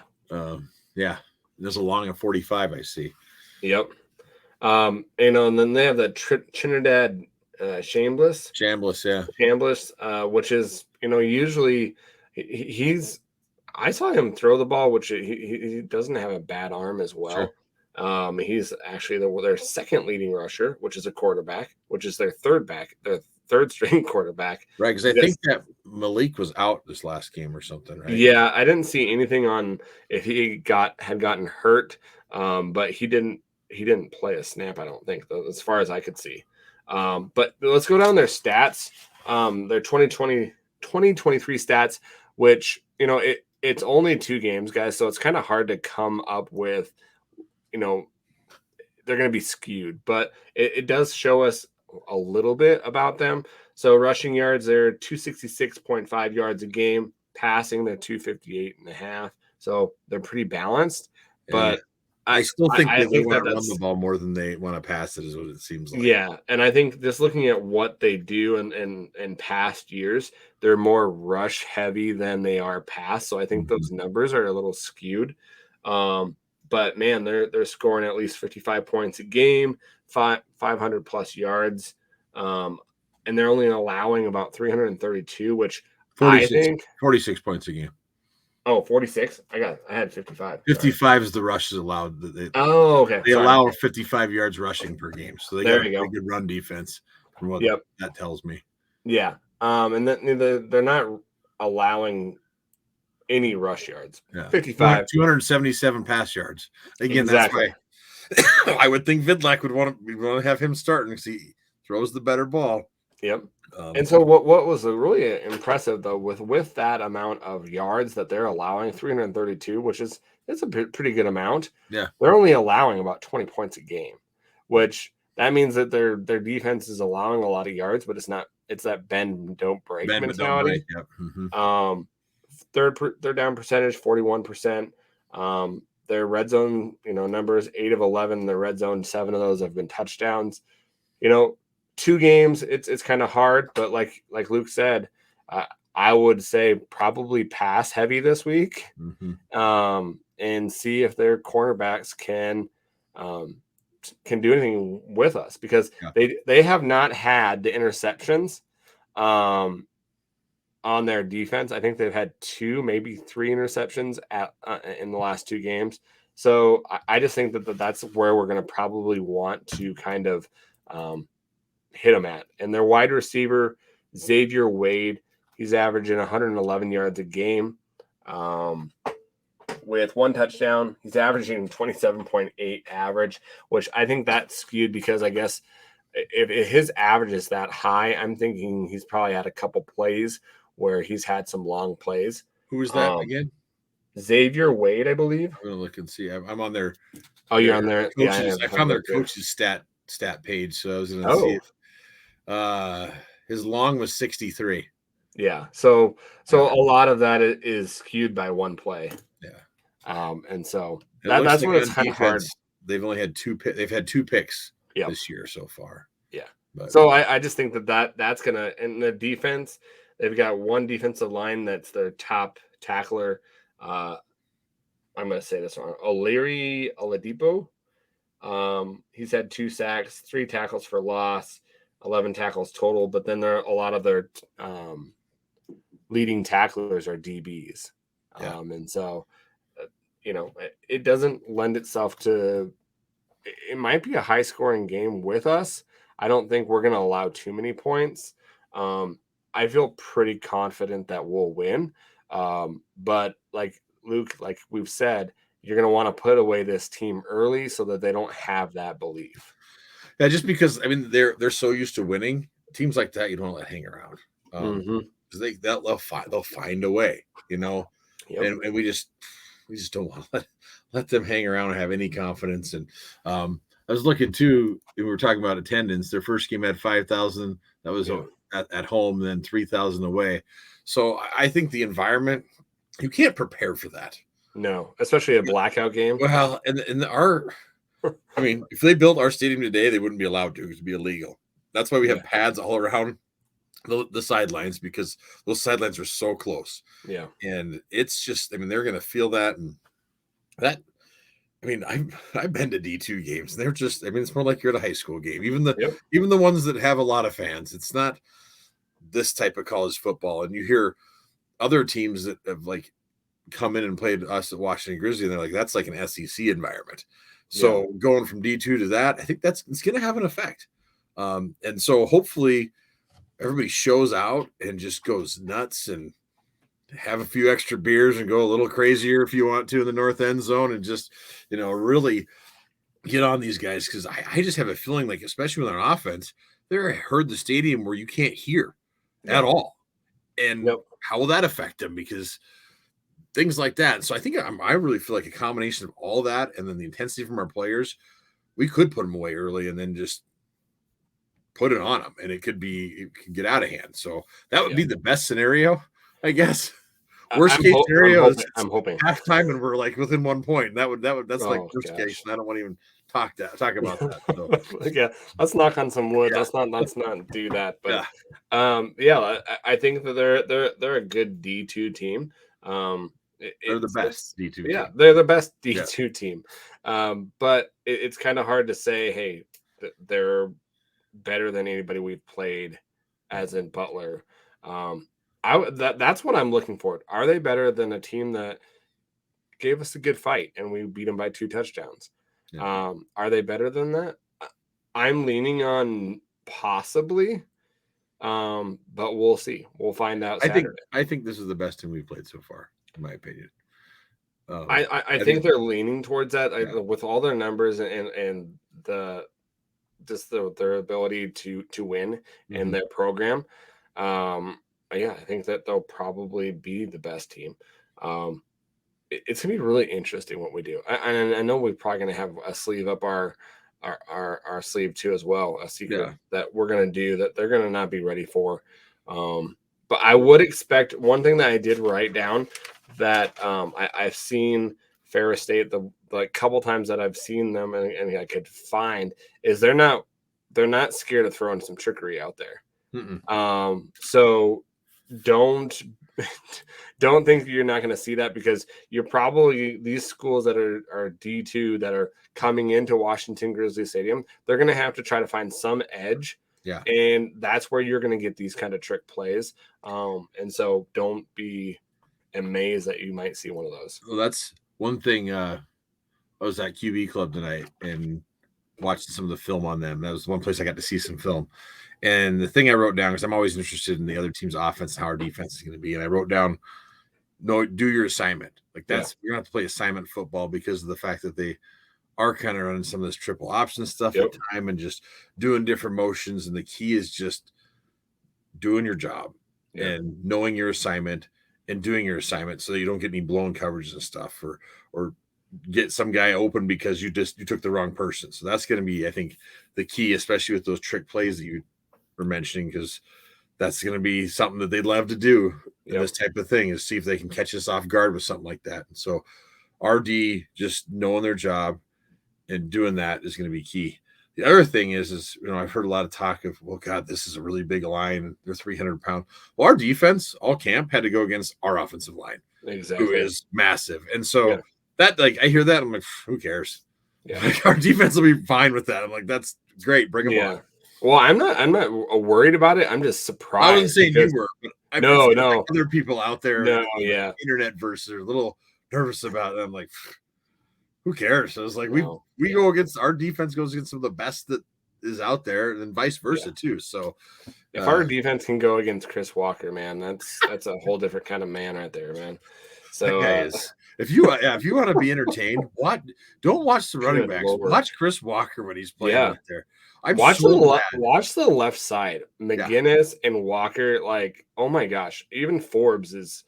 Yeah, there's a long of 45. I see. Yep. And then they have the Trinidad Chambliss, which is usually he's. I saw him throw the ball, which he doesn't have a bad arm as well. Sure. He's actually their second leading rusher, which is a quarterback, which is their third string quarterback. Right, because I think that Malik was out this last game or something, right? Yeah, I didn't see anything on if he had gotten hurt, but he didn't play a snap, I don't think, though, as far as I could see. But let's go down their stats. Their 2023 stats, which it's only 2 games, guys, so it's kind of hard to come up with, they're going to be skewed, but it does show us a little bit about them. So rushing yards, they're 266.5 yards a game. Passing, they're 258.5. So they're pretty balanced. But I still think I they want to run the ball more than they want to pass it, is what it seems like. Yeah, and I think just looking at what they do in past years, they're more rush heavy than they are pass. So I think those numbers are a little skewed. But man, they're scoring at least 55 points a game, 500 plus yards, and they're only allowing about 332, which 46, I think 46 points a game. Oh, 46? I had 55. 55 is the rushes allowed. Okay. They allow 55 yards rushing per game, so they got a pretty good run defense. From what that tells me. Yeah. And then they're not allowing any rush yards. Yeah. 55. 277 pass yards. Again, exactly. That's why I would think Vidlac would want to have him starting because he throws the better ball. Yep. And so what was really impressive, though, with that amount of yards that they're allowing, 332, which it's a pretty good amount. Yeah. They're only allowing about 20 points a game, which that means that their defense is allowing a lot of yards, but it's that bend don't break mentality. Yep. Mm-hmm. Third down percentage, 41%. Their red zone, numbers 8 of 11 in the red zone, 7 of those have been touchdowns. 2 games, it's kind of hard, but like Luke said, I would say probably pass heavy this week, and see if their cornerbacks can do anything with us, because they have not had the interceptions on their defense. I think they've had 2, maybe 3 interceptions in the last 2 games. So I just think that's where we're going to probably want to kind of hit them at. And their wide receiver, Xavier Wade, he's averaging 111 yards a game with 1 touchdown. He's averaging 27.8 average, which I think that's skewed because I guess if his average is that high, I'm thinking he's probably had a couple plays where he's had some long plays. Who is that again? Xavier Wade, I believe. I'm going to look and see. I'm on their. Oh, you're on there. Coaches, I found their coach's stat page, so I was going to see it. His long was 63. Yeah. So a lot of that is skewed by 1 play. Yeah. And so that's when it's kind of hard. They've only had 2 picks. They've had 2 picks this year so far. Yeah. But, so I just think that's gonna, in the defense, they've got 1 defensive line that's their top tackler. I'm gonna say this wrong. O'Leary Oladipo. He's had 2 sacks, 3 tackles for loss, 11 tackles total, but then a lot of their leading tacklers are DBs. And so, it doesn't lend itself to, it might be a high scoring game with us. I don't think we're going to allow too many points. I feel pretty confident that we'll win. But like Luke, like we've said, you're going to want to put away this team early so that they don't have that belief. Yeah, just because they're so used to winning. Teams like that you don't let hang around, because they'll find a way, and we just don't want to let them hang around and have any confidence. And I was looking too, we were talking about attendance. Their first game had 5,000. That was at home, then 3,000 away. So I think the environment, you can't prepare for that. No, especially a blackout game. Well, and I mean, if they built our stadium today, they wouldn't be allowed to. It would be illegal. That's why we have pads all around the sidelines, because those sidelines are so close. Yeah. And it's just, I mean, they're going to feel that. And that, I mean, I've been to D2 games, and they're just, I mean, it's more like you're at a high school game. Even the ones that have a lot of fans, it's not this type of college football. And you hear other teams that have like come in and played us at Washington Grizzly, and they're like, that's like an SEC environment. So going from D2 to that, I think it's going to have an effect. And so hopefully everybody shows out and just goes nuts and have a few extra beers and go a little crazier if you want to in the north end zone, and just, really get on these guys. Cause I just have a feeling like, especially with our offense, they're heard the stadium where you can't hear at all. And how will that affect them? Because things like that. So I think I really feel like a combination of all that, and then the intensity from our players, we could put them away early and then just put it on them, and it could get out of hand. So that would be the best scenario, I guess. Worst case scenario is I'm hoping halftime and we're like within 1 point. That's like worst case. And I don't want to even talk about that. So. Yeah, let's knock on some wood. Let's not do that. But I think that they're a good D2 team. They're the best D2 team. Yeah, they're the best D2 team. But it's kind of hard to say, hey, they're better than anybody we've played, as in Butler. That's what I'm looking for. Are they better than a team that gave us a good fight and we beat them by 2 touchdowns? Yeah. Are they better than that? I'm leaning on possibly, but we'll see. We'll find out Saturday. I think this is the best team we've played so far, in my opinion. I think they're leaning towards that with all their numbers and their ability to win in their program. I think that they'll probably be the best team. It's gonna be really interesting what we do. I know we're probably gonna have a sleeve up our sleeve too as well, a secret that we're gonna do that they're gonna not be ready for. But I would expect one thing that I did write down that I've seen Ferris State the couple times that I've seen them and I could find is they're not scared of throwing some trickery out there. So don't think you're not going to see that, because you're probably these schools that are D2 that are coming into Washington Grizzly Stadium, they're going to have to try to find some edge. Yeah. And that's where you're going to get these kind of trick plays. And so don't be amazed that you might see one of those. Well, that's one thing. I was at QB Club tonight and watched some of the film on them. That was one place I got to see some film. And the thing I wrote down, because I'm always interested in the other team's offense and how our defense is going to be. And I wrote down, no, do your assignment. Like you're going to have to play assignment football because of the fact that they are kind of running some of this triple option stuff at time and just doing different motions. And the key is just doing your job and knowing your assignment and doing your assignment so that you don't get any blown coverages and stuff or get some guy open because you took the wrong person. So that's going to be, I think, the key, especially with those trick plays that you were mentioning, because that's going to be something that they'd love to do in this type of thing, is see if they can catch us off guard with something like that. And so RD just knowing their job and doing that is going to be key. The other thing is I've heard a lot of talk of, well, God, this is a really big line. They're 300 pounds. Well, our defense all camp had to go against our offensive line, who is massive. And so that, like, I hear that, I'm like, who cares? Yeah. Like, our defense will be fine with that. I'm like, that's great. Bring them on. Well, I'm not worried about it. I'm just surprised. I wasn't saying you were, but no. Like other people out there, internet versus are a little nervous about it. I'm like, who cares? So it's like we go against, our defense goes against some of the best that is out there, and then vice versa too. So if our defense can go against Chris Walker, man, that's a whole different kind of man right there, man. So if you want to be entertained, don't watch the running backs. Watch Chris Walker when he's playing out there. Watch the left side, McGinnis and Walker. Like, oh my gosh, even Forbes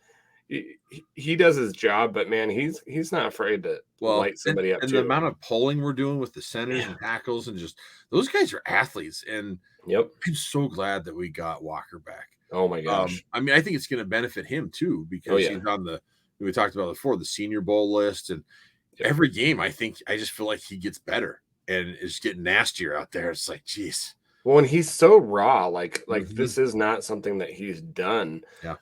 he does his job, but man, he's not afraid to light somebody up and too. the amount of polling we're doing with the centers and tackles, and just those guys are athletes. And I'm so glad that we got Walker back. Oh my gosh! I mean, I think it's going to benefit him too, because he's on we talked about before, the Senior Bowl list, and every game I just feel like he gets better and is getting nastier out there. It's like, geez. Well, and he's so raw. Like this is not something that he's done. Yeah.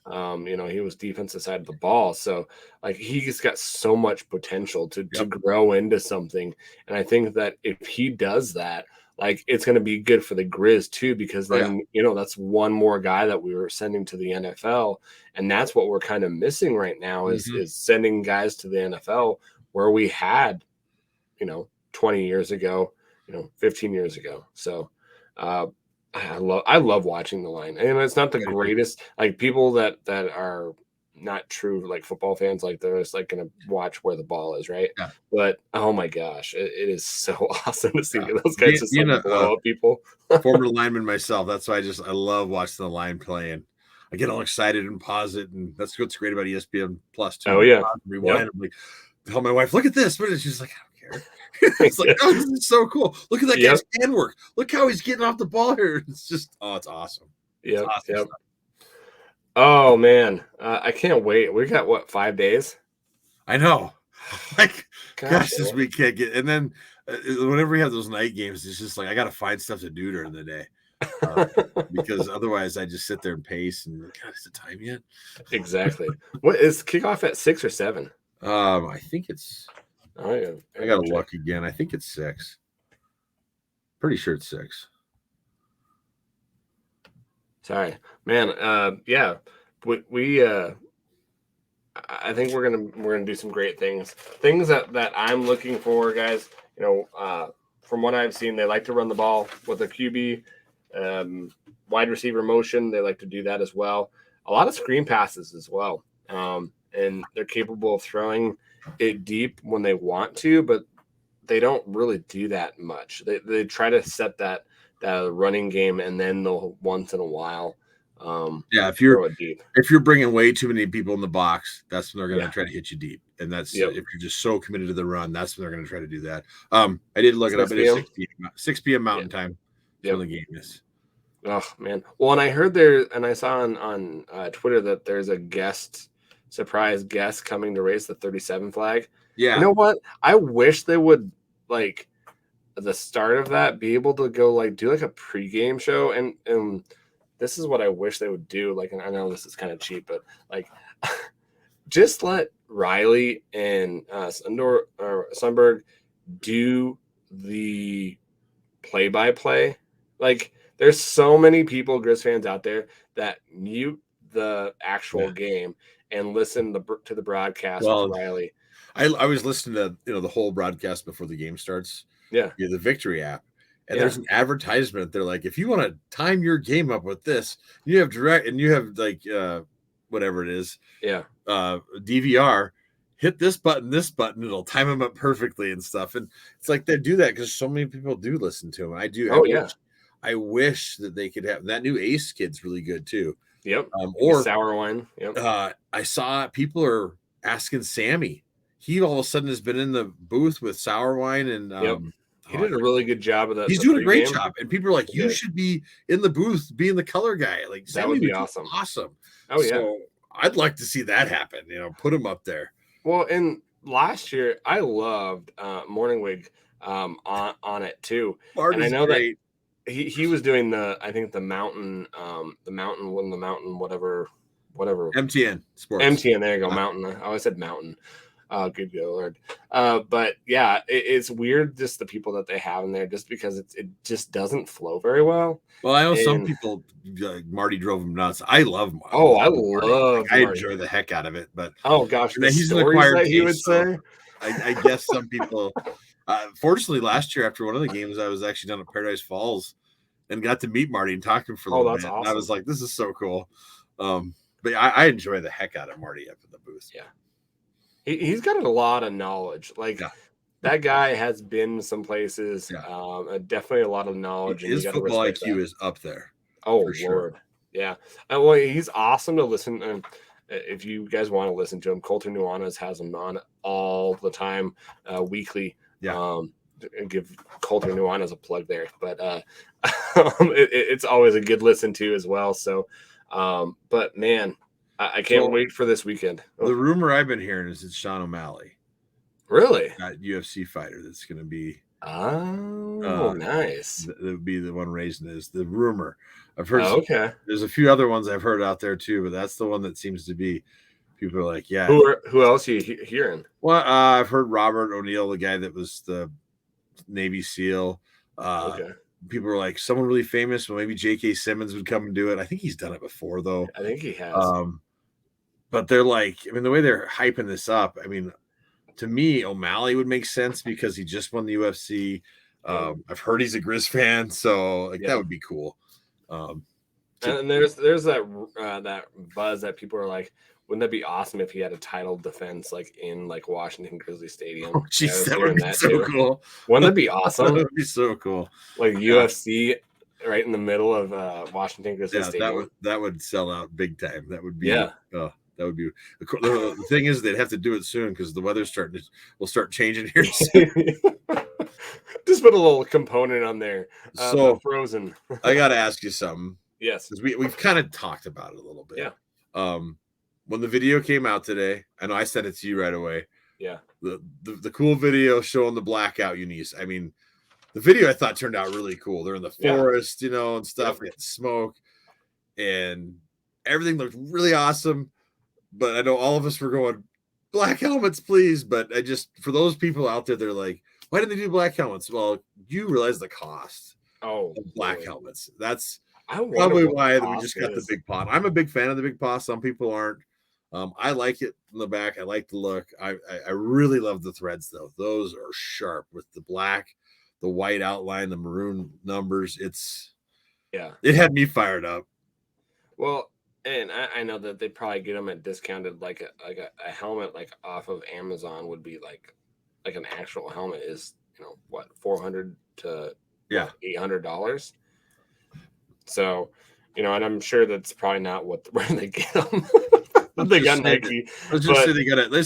He was defensive side of the ball, so like he's got so much potential to grow into something. And I think that if he does that, like it's going to be good for the Grizz too, because then that's one more guy that we were sending to the NFL, and that's what we're kind of missing right now is sending guys to the NFL where we had, 20 years ago, 15 years ago. So. I love watching the line, and it's not the greatest. Like people that are not true like football fans, like they're just like going to watch where the ball is, right? Yeah. But oh my gosh, it is so awesome to see those guys just like blow up people. Former lineman myself, that's why I love watching the line playing. I get all excited and pause it, and that's what's great about ESPN Plus too. Oh yeah, rewind. I'm like, tell my wife, look at this, but she's like, I don't care. It's like, oh, this is so cool. Look at that guy's hand work. Look how he's getting off the ball here. It's just, it's awesome. Yeah. Awesome. Oh man, I can't wait. We got what, 5 days? I know. Like, gosh, this week can't get. And then whenever we have those night games, it's just like I got to find stuff to do during the day. Because otherwise I just sit there and pace and God, is it time yet? Exactly. What is kickoff at 6 or 7? I think it's I gotta look again. I think it's 6. Pretty sure it's 6. Sorry, man. Yeah, we I think we're gonna do some great things. Things that I'm looking for, guys. From what I've seen, they like to run the ball with a QB, wide receiver motion. They like to do that as well. A lot of screen passes as well, and they're capable of throwing it deep when they want to, but they don't really do that much. They try to set that running game, and then they'll once in a while. If you're bringing way too many people in the box, that's when they're going to try to hit you deep. And that's if you're just so committed to the run, that's when they're going to try to do that. I did look it up. It is 6 p.m. Mountain time. When the game is. Oh man. Well, and I heard and I saw on Twitter that there's a surprise guest coming to raise the 37 flag. Yeah. You know what? I wish they would like at the start of that be able to go like do like a pregame show, and this is what I wish they would do. Like, and I know this is kind of cheap, but like just let Riley and Sundberg do the play-by-play. Like there's so many people, Grizz fans out there, that mute the actual game and listen to the broadcast with Riley. I was listening to the whole broadcast before the game starts. Yeah, the Victory app, and there's an advertisement. They're like, if you want to time your game up with this, you have direct, and you have like whatever it is, DVR. Hit this button, it'll time them up perfectly and stuff. And it's like they do that because so many people do listen to them. I do. I wish that they could have that new Ace kid's really good too. Yep. Or sour wine. Yep. I saw people are asking Sammy. He all of a sudden has been in the booth with sour wine, and he did a really good job of that. He's doing a great job, and people are like, "You should be in the booth, being the color guy." Like that would be awesome. Awesome. Oh yeah. So I'd like to see that happen. Put him up there. Well, and last year I loved Morningwig on it too, and I know that he was doing the mountain whatever MTN Sports. MTN, there you go, mountain. I always said mountain. Good Lord. But yeah, it's weird just the people that they have in there, just because it just doesn't flow very well. Well, I know some people, Marty drove them nuts. I love Marty. Oh, I love Marty. I enjoy the heck out of it. But oh gosh, he's an acquired taste, he would say. I guess some people. Fortunately, last year after one of the games, I was actually down at Paradise Falls and got to meet Marty and talk to him for a little bit. Awesome. I was like, this is so cool. But I enjoy the heck out of Marty up in the booth. Yeah. He's got a lot of knowledge. Like that guy has been some places. Definitely a lot of knowledge. His football IQ is up there. Oh Lord, sure. Yeah. Well, he's awesome to listen if you guys want to listen to him, Coulter Nuanez has him on all the time, weekly. Yeah. Give Coulter Nuanez a plug there, but it's always a good listen to as well. So, but man, I can't wait for this weekend. The rumor I've been hearing is it's Sean O'Malley. Really? That UFC fighter that's going to be. Oh, nice. That would be the one raising this. The rumor. I've heard. Okay. There's a few other ones I've heard out there too, but that's the one that seems to be. People are like, yeah. Who else are you hearing? Well, I've heard Robert O'Neill, the guy that was the Navy SEAL. Okay. People are like, someone really famous. Well, maybe J.K. Simmons would come and do it. I think he's done it before, though. I think he has. But they're like, I mean, the way they're hyping this up, I mean, to me, O'Malley would make sense because he just won the UFC. I've heard he's a Grizz fan, so like that would be cool. And there's that buzz that people are like, wouldn't that be awesome if he had a title defense like in like Washington Grizzly Stadium? Oh, geez, that would be so cool. Wouldn't that be awesome? That would be so cool. Like UFC right in the middle of Washington Grizzly Stadium. That would sell out big time. That would be that would be the thing is they'd have to do it soon because the weather's will start changing here soon. Just put a little component on there. So frozen. I got to ask you something. Yes, because we've kind of talked about it a little bit. Yeah. When the video came out today, I know I sent it to you right away. Yeah. The cool video showing the blackout unis. I mean, the video I thought turned out really cool. They're in the forest, and stuff. They had smoke, and everything looked really awesome. But I know all of us were going, black helmets, please. But for those people out there, they're like, why didn't they do black helmets? Well, you realize the cost of black helmets. That's probably why we just got the big pot. I'm a big fan of the big pot. Some people aren't. I like it in the back. I like the look. I really love the threads, though. Those are sharp with the black, the white outline, the maroon numbers. It had me fired up. Well, and I know that they probably get them at discounted, like a helmet like off of Amazon would be like an actual helmet is what $400 to $800. So and I'm sure that's probably not where they get them. They got Nike. Let's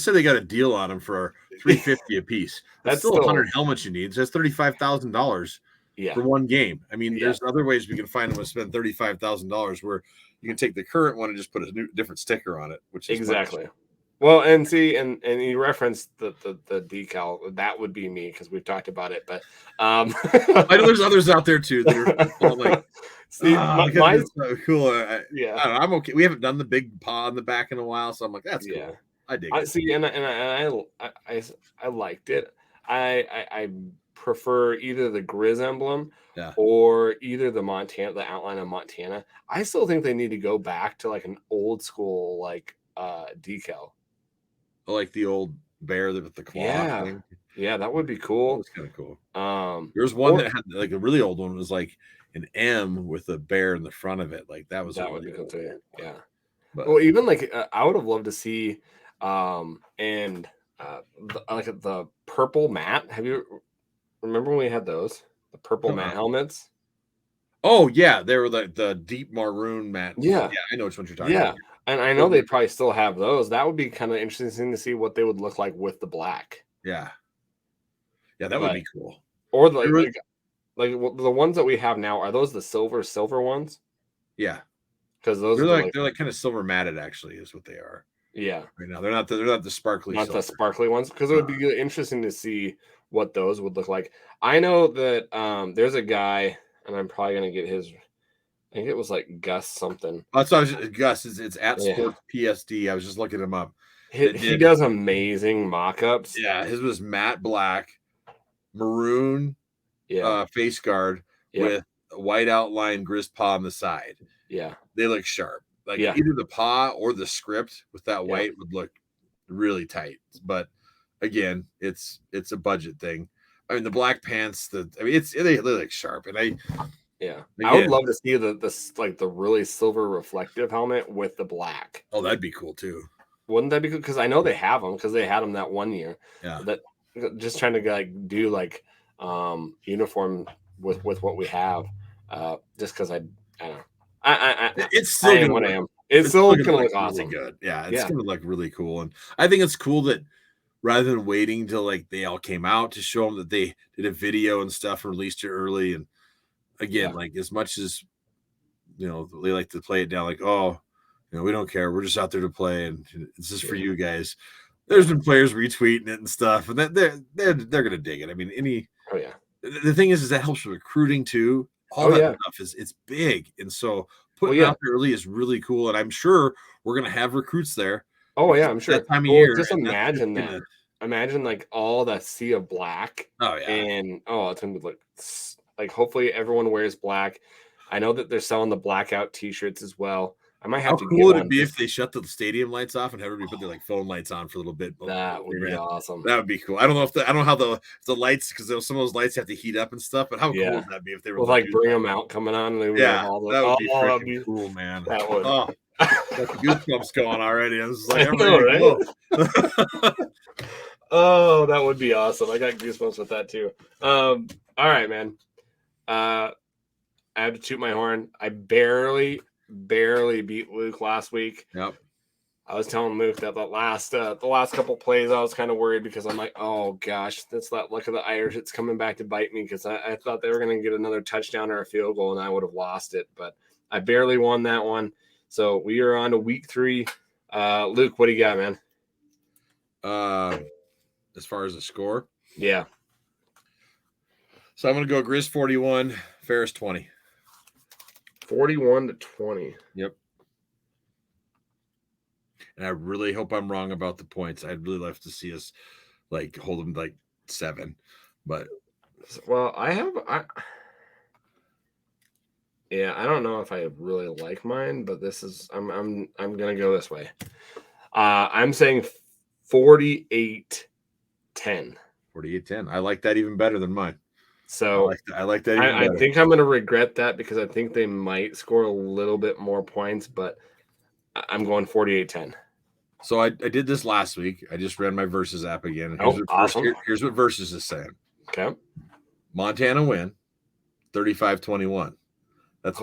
say they got a deal on them for $350 a piece. That's still 100 helmets you need. So that's $35,000 for one game. I mean, there's other ways we can find them to spend $35,000 where you can take the current one and just put a different sticker on it, which is exactly. Well, and see, and you referenced the decal. That would be me because we've talked about it. But I know there's others out there too that are like, see, mine's so cool. I'm okay. We haven't done the big paw on the back in a while, so I'm like, that's cool. Yeah. I dig it. See, and I liked it. I prefer either the Grizz emblem or either the outline of Montana. I still think they need to go back to like an old school decal. Like the old bear with the claw thing. Yeah, that would be cool. That's kind of cool. There's one that had like a really old one was like an M with a bear in the front of it. Like that would be cool too. Yeah. But, well, even like I would have loved to see the purple matte. Remember when we had those? The purple matte helmets? Oh yeah, they were like the deep maroon matte. Yeah, I know which ones you're talking about. And I know they probably still have those. That would be kind of interesting to see what they would look like with the black. Yeah, that would be cool. Or the ones that we have now, are those the silver ones? Yeah, because those they're like kind of silver matted. Actually, is what they are. Yeah, right now they're not the sparkly. Not silver. The sparkly ones, because it would be interesting to see what those would look like. I know that there's a guy, and I'm probably gonna get his. I think it was like Gus something. Oh, so Gus. It's at Sports PSD. I was just looking him up. He does amazing mock-ups. Yeah, his was matte black, maroon, face guard with a white outline Grizz paw on the side. Yeah, they look sharp. Like either the paw or the script with that white would look really tight. But again, it's a budget thing. I mean, the black pants. They look sharp, and I would love to see the really silver reflective helmet with the black. Oh, that'd be cool too. Wouldn't that be cool? Because I know they have them because they had them that one year. Yeah. That just trying to do uniform with what we have. Just because I don't know. It's still what I am. It's still gonna look awesome. Really good. Yeah, it's gonna look really cool. And I think it's cool that rather than waiting till like they all came out to show them that they did a video and stuff and released it early. And again, like as much as they like to play it down like, oh, we don't care. We're just out there to play, and it's just for you guys. There's been players retweeting it and stuff, and they're gonna dig it. I mean, the thing is that helps with recruiting too. All that stuff it's big, and so putting it out there early is really cool. And I'm sure we're gonna have recruits there. Oh yeah, I'm sure. That time of year. Just imagine that. Imagine like all that sea of black. Oh yeah. And it's gonna look like hopefully everyone wears black. I know that they're selling the blackout T-shirts as well. I might have to. How cool would it be if they shut the stadium lights off and everybody put their like phone lights on for a little bit? That would be awesome. That would be cool. I don't know if I don't know how the lights, because some of those lights have to heat up and stuff. But how cool would that be if they were like bring them out coming on? And that would be cool, man. That would. Oh, got the goosebumps going already. I was like, right? Oh, that would be awesome. I got goosebumps with that too. All right, man. I have to toot my horn. I barely beat Luke last week. Yep. I was telling Luke that the last couple plays I was kind of worried because I'm like, oh gosh, that's that luck of the Irish. It's coming back to bite me because I thought they were going to get another touchdown or a field goal and I would have lost it, but I barely won that one. So we are on to week 3. Luke, what do you got, man? As far as the score, yeah. So I'm going to go Grizz 41, Ferris 20. 41-20. Yep. And I really hope I'm wrong about the points. I'd really love to see us like hold them like 7, but I don't know if I really like mine, but this is I'm gonna go this way. I'm saying 48-10. 48-10. I like that even better than mine. So I like that. I think I'm going to regret that because I think they might score a little bit more points, but I'm going 48-10. So I did this last week. I just ran my Versus app again. Awesome. Here's what Versus is saying. Okay. Montana win 35-21. That's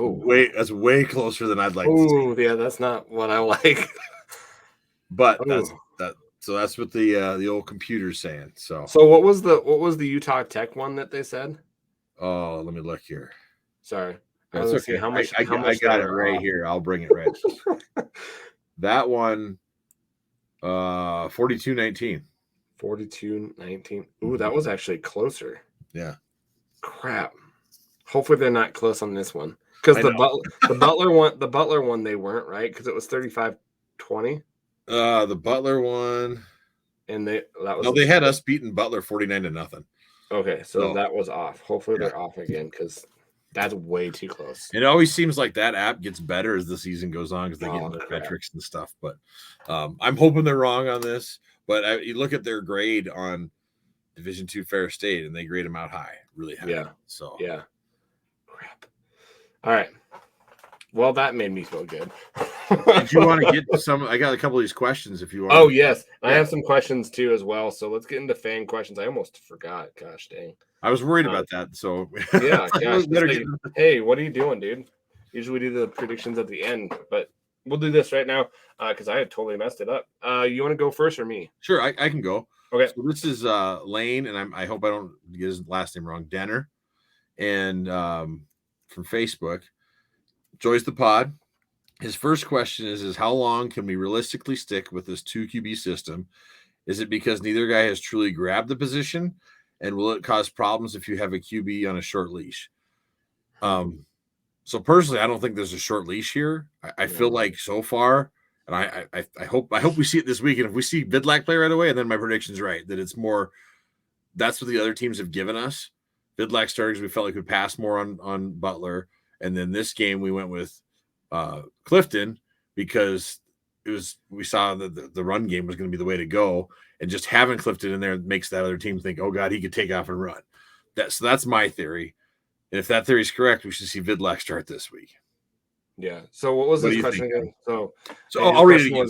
way closer than I'd like to see. Yeah, that's not what I like. But so that's what the old computer's saying. So what was the Utah Tech one that they said? Oh, let me look here. Sorry. That's okay. How much I got it right here. I'll bring it right. That one 42-19. 42-19. Ooh, that was actually closer. Yeah. Crap. Hopefully they're not close on this one. Because the Butler one they weren't, right? Because it was 35-20. The Butler one, and they had us beating Butler 49-0. Okay, so that was off. Hopefully they're off again because that's way too close. It always seems like that app gets better as the season goes on because they get more metrics and stuff. But I'm hoping they're wrong on this. But you look at their grade on Division II Ferris State, and they grade them out high, really high. Yeah. So crap. All right. Well, that made me feel good. Did you want to get some? I got a couple of these questions if you want. Oh, yes. I have some questions too as well. So let's get into fan questions. I almost forgot. Gosh dang. I was worried about that. So yeah. Gosh, hey, what are you doing, dude? Usually we do the predictions at the end, but we'll do this right now because I had totally messed it up. You want to go first or me? Sure, I can go. Okay. So this is Lane, and I hope I don't get his last name wrong. Denner, and from Facebook. Joys the pod. His first question is how long can we realistically stick with this 2 QB system? Is it because neither guy has truly grabbed the position? And will it cause problems if you have a QB on a short leash? So personally, I don't think there's a short leash here. I feel like so far, and I hope we see it this week. And if we see Vidlac play right away, and then my prediction's right, that it's more, that's what the other teams have given us. Vidlac started because we felt like we passed more on Butler. And then this game we went with Clifton because we saw that the run game was going to be the way to go, and just having Clifton in there makes that other team think, oh God, he could take off and run. That's my theory. And if that theory is correct, we should see Vidlac start this week. Yeah. So what was this question again? So I'll read it again.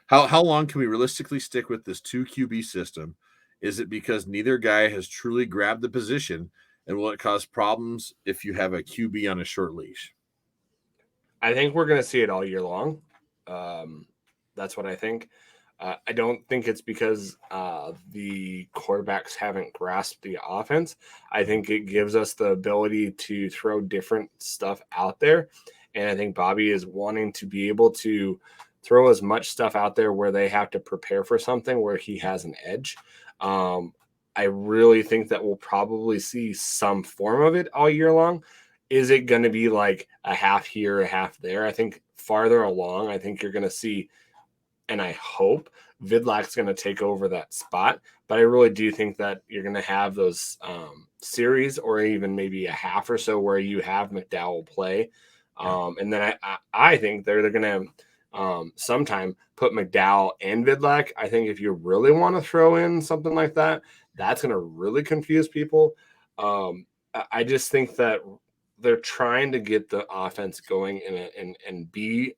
How long can we realistically stick with this 2 QB system? Is it because neither guy has truly grabbed the position? And will it cause problems if you have a QB on a short leash? I think we're going to see it all year long. That's what I think. I don't think it's because the quarterbacks haven't grasped the offense. I think it gives us the ability to throw different stuff out there. And I think Bobby is wanting to be able to throw as much stuff out there where they have to prepare for something where he has an edge. I really think that we'll probably see some form of it all year long. Is it going to be like a half here, a half there? I think farther along, I think you're going to see, and I hope Vidlak's going to take over that spot. But I really do think that you're going to have those series or even maybe a half or so where you have McDowell play. And then I think they're going to sometime put McDowell and Vidlak. I think if you really want to throw in something like that, that's going to really confuse people. I just think that they're trying to get the offense going and be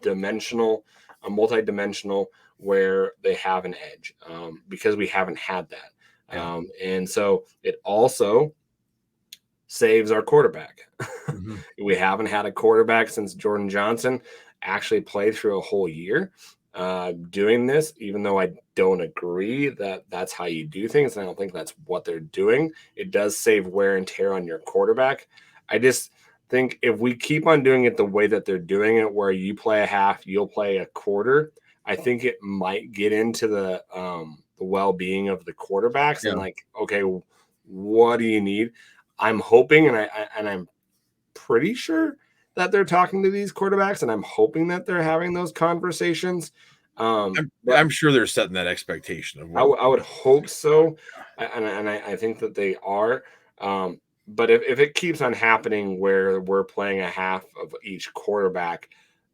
dimensional, multi-dimensional, where they have an edge because we haven't had that. Yeah. And so it also saves our quarterback. Mm-hmm. We haven't had a quarterback since Jordan Johnson actually played through a whole year doing this, even though I don't agree that that's how you do things. And I don't think that's what they're doing. It does save wear and tear on your quarterback. I just think if we keep on doing it the way that they're doing it, where you play a half, you'll play a quarter, I think it might get into the well-being of the quarterbacks and like, okay, what do you need? I'm hoping, and I'm pretty sure that they're talking to these quarterbacks, and I'm hoping that they're having those conversations. I'm sure they're setting that expectation of I would hope so, and I think that they are. But if it keeps on happening where we're playing a half of each quarterback,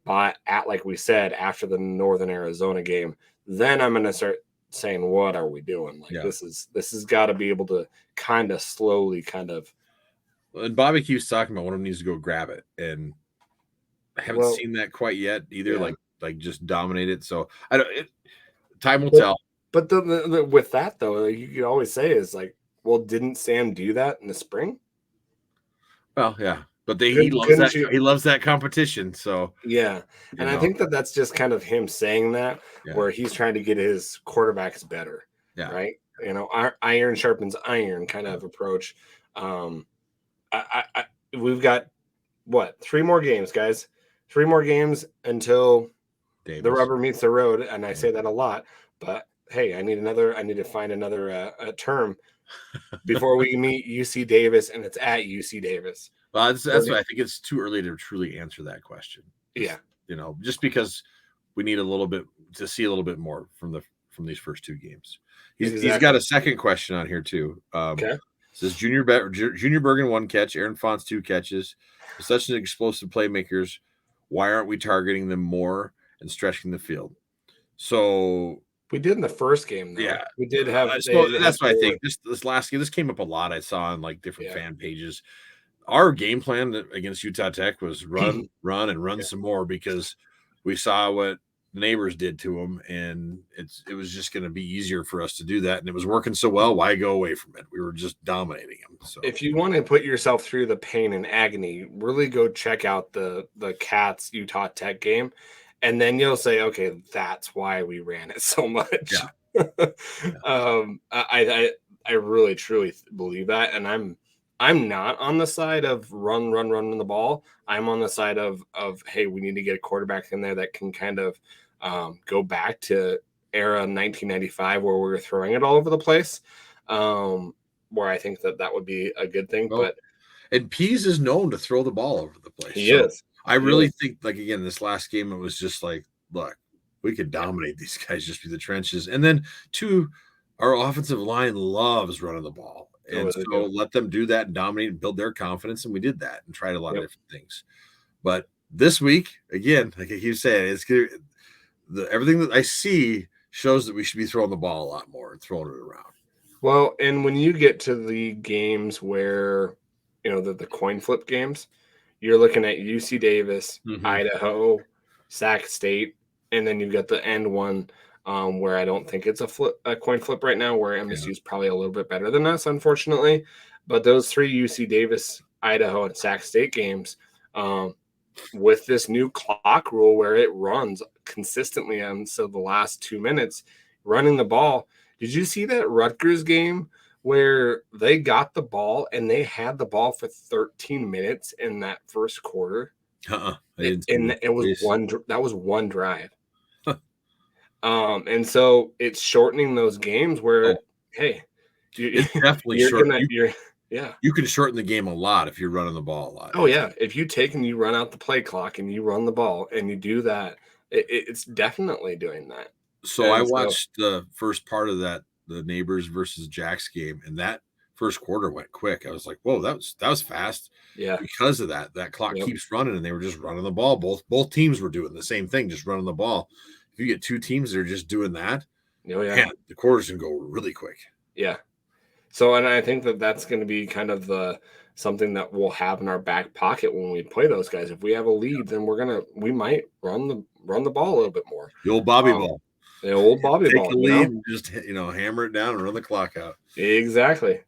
like we said, after the Northern Arizona game, then I'm going to start saying, what are we doing? Like this has got to be able to kind of slowly And Bobby keeps talking about one of them needs to go grab it, and I haven't seen that quite yet either. Yeah. Like just dominate it. So I don't. Time will tell. But with that though, you could always say is like, well, didn't Sam do that in the spring? Well, yeah, but he loves that. He loves that competition. So yeah, and I think that that's just kind of him saying that, where he's trying to get his quarterbacks better. Yeah. Right. You know, our iron sharpens iron kind of approach. We've got what, 3 more games, guys? 3 more games until the rubber meets the road, and I say that a lot, but hey, I need to find another term before we meet UC Davis, and it's at UC Davis. Well, that's why I think it's too early to truly answer that question. Yeah, you know, just because we need a little bit to see a little bit more from these first 2 games. He's got a second question on here too. Okay. It says Junior Bergen 1 catch, Aaron Fonts 2 catches. With such an explosive playmakers, why aren't we targeting them more and stretching the field? So we did in the first game, though. Yeah, we did have. That's what I think. This last game, this came up a lot. I saw on like different fan pages. Our game plan against Utah Tech was run, and some more, because we saw what the neighbors did to them, and it was just going to be easier for us to do that, and it was working so well. Why go away from it? We were just dominating them. So if you want to put yourself through the pain and agony, really go check out the Cats Utah Tech game, and then you'll say, okay, that's why we ran it so much. I really truly believe that, and I'm not on the side of run the ball. I'm on the side of hey, we need to get a quarterback in there that can kind of go back to era 1995 where we were throwing it all over the place. Where I think that would be a good thing. And Pease is known to throw the ball over the place. He is. I really think, like, again, this last game, it was just like, look, we could dominate these guys just through the trenches. And then 2, our offensive line loves running the ball. And so let them do that and dominate and build their confidence. And we did that and tried a lot of different things. But this week, again, like I keep saying, it's good. Everything that I see shows that we should be throwing the ball a lot more and throwing it around. Well, and when you get to the games where, you know, the coin flip games, you're looking at UC Davis, Idaho, Sac State, and then you've got the end one where I don't think it's a coin flip right now, where MSU is probably a little bit better than us, unfortunately. But those 3 UC Davis, Idaho, and Sac State games, with this new clock rule where it runs consistently until the last 2 minutes running the ball. Did you see that Rutgers game where they got the ball and they had the ball for 13 minutes in that first quarter? I It, didn't see and that. it was one drive. And so it's shortening those games where, hey, it's definitely you're short. yeah. You can shorten the game a lot if you're running the ball a lot. Oh, yeah. If you take and you run out the play clock and you run the ball and you do that, it's definitely doing that. So I watched the first part of that, the Neighbors versus Jacks game, and that first quarter went quick. I was like, whoa, that was fast. Yeah. Because of that clock keeps running, and they were just running the ball. Both teams were doing the same thing, just running the ball. If you get two teams that are just doing that, man, the quarters can go really quick. Yeah. So, and I think that's going to be kind of something that we'll have in our back pocket when we play those guys. If we have a lead, then we might run the ball a little bit more. The old Bobby ball. The old Bobby ball. Take the lead and just hammer it down and run the clock out. Exactly.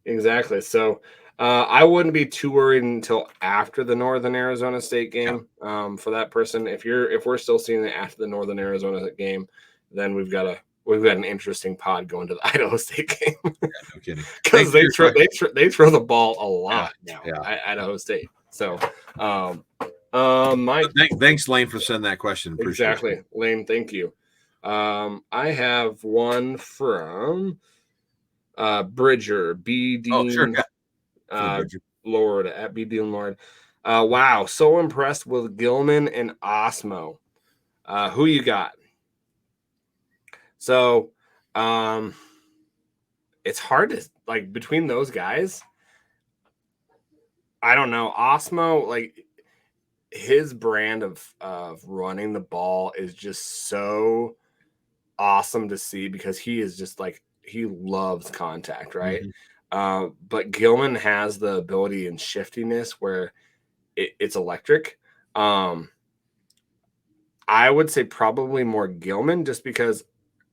So I wouldn't be too worried until after the Northern Arizona State game. For that person, if we're still seeing it after the Northern Arizona game, then we've got an interesting pod going to the Idaho State game. No kidding. Because they throw the ball a lot now at Idaho State. So thanks, Lane, for sending that question. Exactly, Lane. Thank you. I have one from Bridger B. Dean. Sure. Lord at B. Dean Lord. Wow, so impressed with Gilman and Osmo. Who you got? So, it's hard to between those guys. I don't know. Osmo, his brand of running the ball is just so awesome to see because he is just he loves contact, right? Mm-hmm. But Gilman has the ability and shiftiness where it's electric. I would say probably more Gilman just because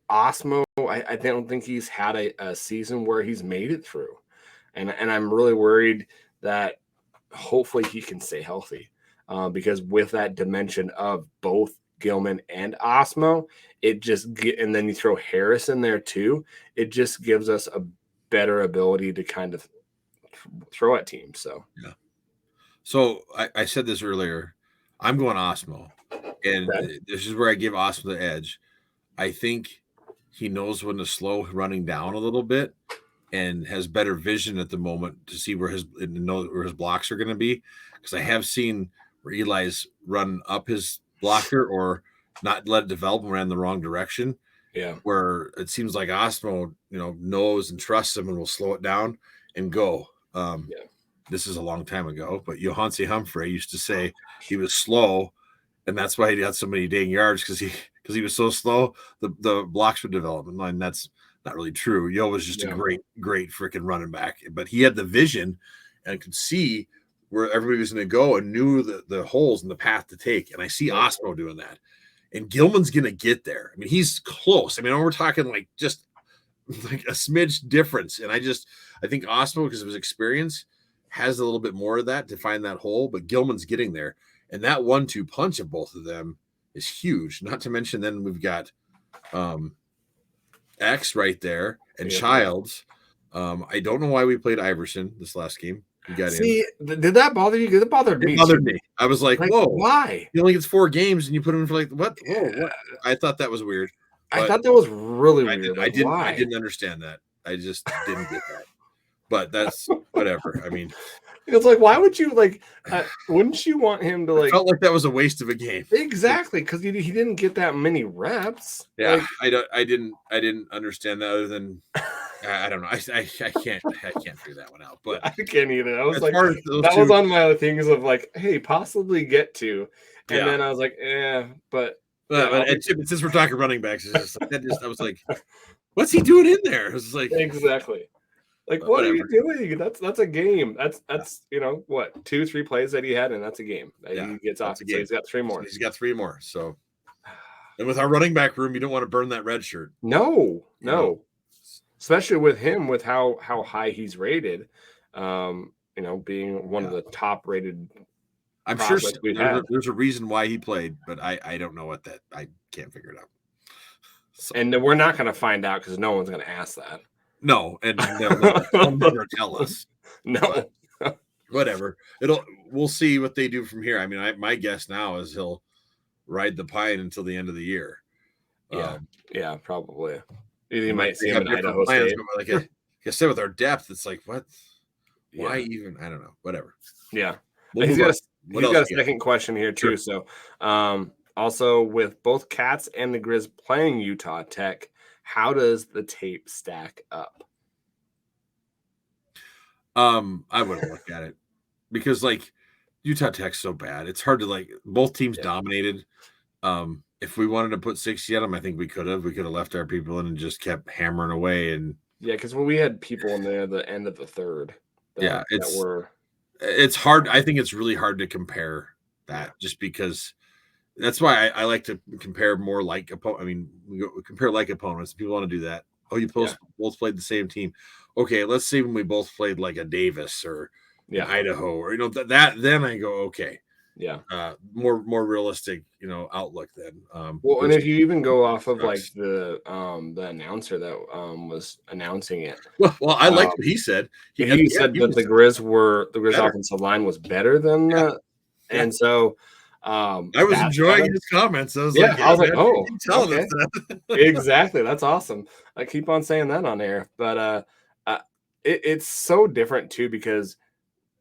Osmo, I don't think he's had a season where he's made it through. And I'm really worried that hopefully he can stay healthy because with that dimension of both Gilman and Osmo, and then you throw Harris in there too, it just gives us a better ability to kind of throw at teams. So, yeah. So I said this earlier, I'm going Osmo, and this is where I give Osmo the edge. I think he knows when to slow running down a little bit and has better vision at the moment to see where his blocks are going to be. Because I have seen where Eli's run up his blocker or not let it develop and ran in the wrong direction. Yeah. Where it seems like Osmo, knows and trusts him and will slow it down and go. This is a long time ago, but Johansi Humphrey used to say he was slow, and that's why he got so many dang yards because he was so slow. The blocks would develop, and that's not really true. Yo was just a great freaking running back, but he had the vision and could see where everybody was going to go and knew the holes and the path to take. And I see Osmo doing that, and Gilman's going to get there. I mean, he's close. I mean, we're talking just a smidge difference, and I think Osmo, because of his experience, has a little bit more of that to find that hole, but Gilman's getting there. And that 1-2 punch of both of them is huge. Not to mention then we've got X right there and Childs. I don't know why we played Iverson this last game. He got in. Did that bother you? It bothered me. It bothered me. I was like, whoa. Why? He only gets 4 games and you put him in for what? Whoa, what? I thought that was weird. I thought that was really weird. I didn't understand that. I just didn't get that. But that's whatever. I mean, it's why would you wouldn't you want him to I felt like that was a waste of a game. Exactly, because he didn't get that many reps. Yeah, I didn't understand that other than I don't know. I can't figure that one out. But I can't either. I was was on my things of hey, possibly get to, and then I was like, but since we're talking running backs, it's just I was like, what's he doing in there? It was exactly. What whatever. are you doing? That's a game. That's 2-3 plays that he had, and that's a game. He gets off. So he's got 3 more. He's got 3 more. So, and with our running back room, you don't want to burn that red shirt. No. Especially with him, with how high he's rated. Being one of the top rated I'm sure there's a reason why he played, but I don't know what that. I can't figure it out. So. And we're not going to find out because no one's going to ask that. No, and they'll never tell us. No, whatever. We'll see what they do from here. I mean, my guess now is he'll ride the pine until the end of the year. Yeah, probably. You might see him in Idaho State. Like I said, with our depth, it's like what? Why even? I don't know. Whatever. Yeah, he's got a second question here too. Sure. So, also with both Cats and the Grizz playing Utah Tech, how does the tape stack up? I wouldn't look at it because like Utah Tech's so bad. It's hard to both teams dominated. If we wanted to put 60 at them, I think we could have. We could have left our people in and just kept hammering away. And because when we had people in there at the end of the third, it's hard. I think it's really hard to compare that just because that's why I like to compare more like opponents. I mean, we compare like opponents. People want to do that. Oh, you both played the same team. Okay, let's see when we both played like a Davis or Idaho or that. Then I go okay. Yeah. More realistic, outlook then. Well, and if you even go off of like the announcer that was announcing it. Well, I liked what he said. He said that the Grizz offensive line was better than and so I was enjoying his comments. I was okay. Exactly. That's awesome. I keep on saying that on air, but it's so different too because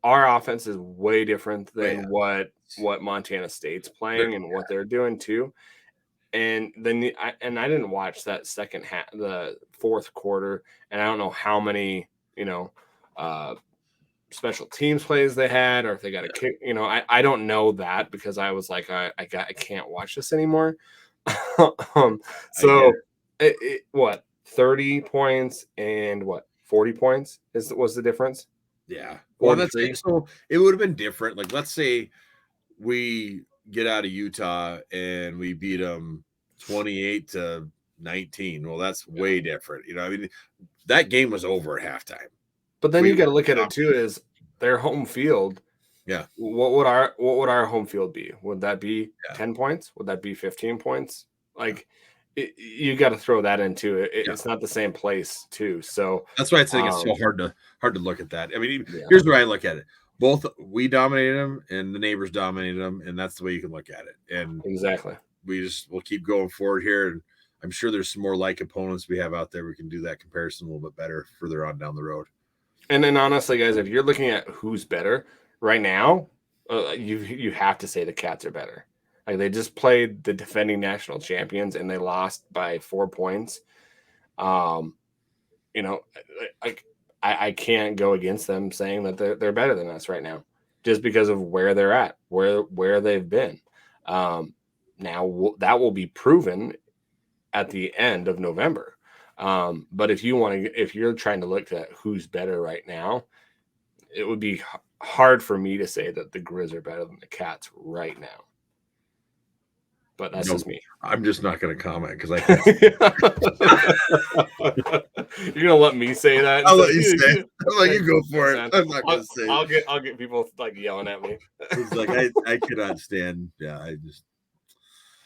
our offense is way different than what Montana State's playing and what they're doing too. And then I didn't watch that second half, the fourth quarter, and I don't know how many special teams plays they had, or if they got a kick. I don't know that because I was like I can't watch this anymore. So what 30 points and what 40 points was the difference? Yeah. Well, so it would have been different. Like, let's say we get out of Utah and we beat them 28-19. Well, that's way different. I mean, that game was over at halftime. But then you got to look at it too is their home field. Yeah. What would our home field be? Would that be 10 points? Would that be 15 points? Like you got to throw that into it. It's not the same place too. So that's why I think it's so hard to look at that. I mean, here's where I look at it. Both we dominated them and the neighbors dominated them, and that's the way you can look at it. And exactly, we'll keep going forward here, and I'm sure there's some more like opponents we have out there. We can do that comparison a little bit better further on down the road. And then honestly, guys, if you're looking at who's better right now, you have to say the Cats are better. Like they just played the defending national champions and they lost by 4 points. I can't go against them saying that they're better than us right now, just because of where they're at, where they've been. Now that will be proven at the end of November. But if you're trying to look at who's better right now, it would be hard for me to say that the Grizz are better than the Cats right now. But that's just me. I'm just not going to comment because I can't. You're going to let me say that? I'll let you say it. I'll let you go for it. I'm not going to say it. I'll get people like yelling at me. It's like I cannot stand. Yeah,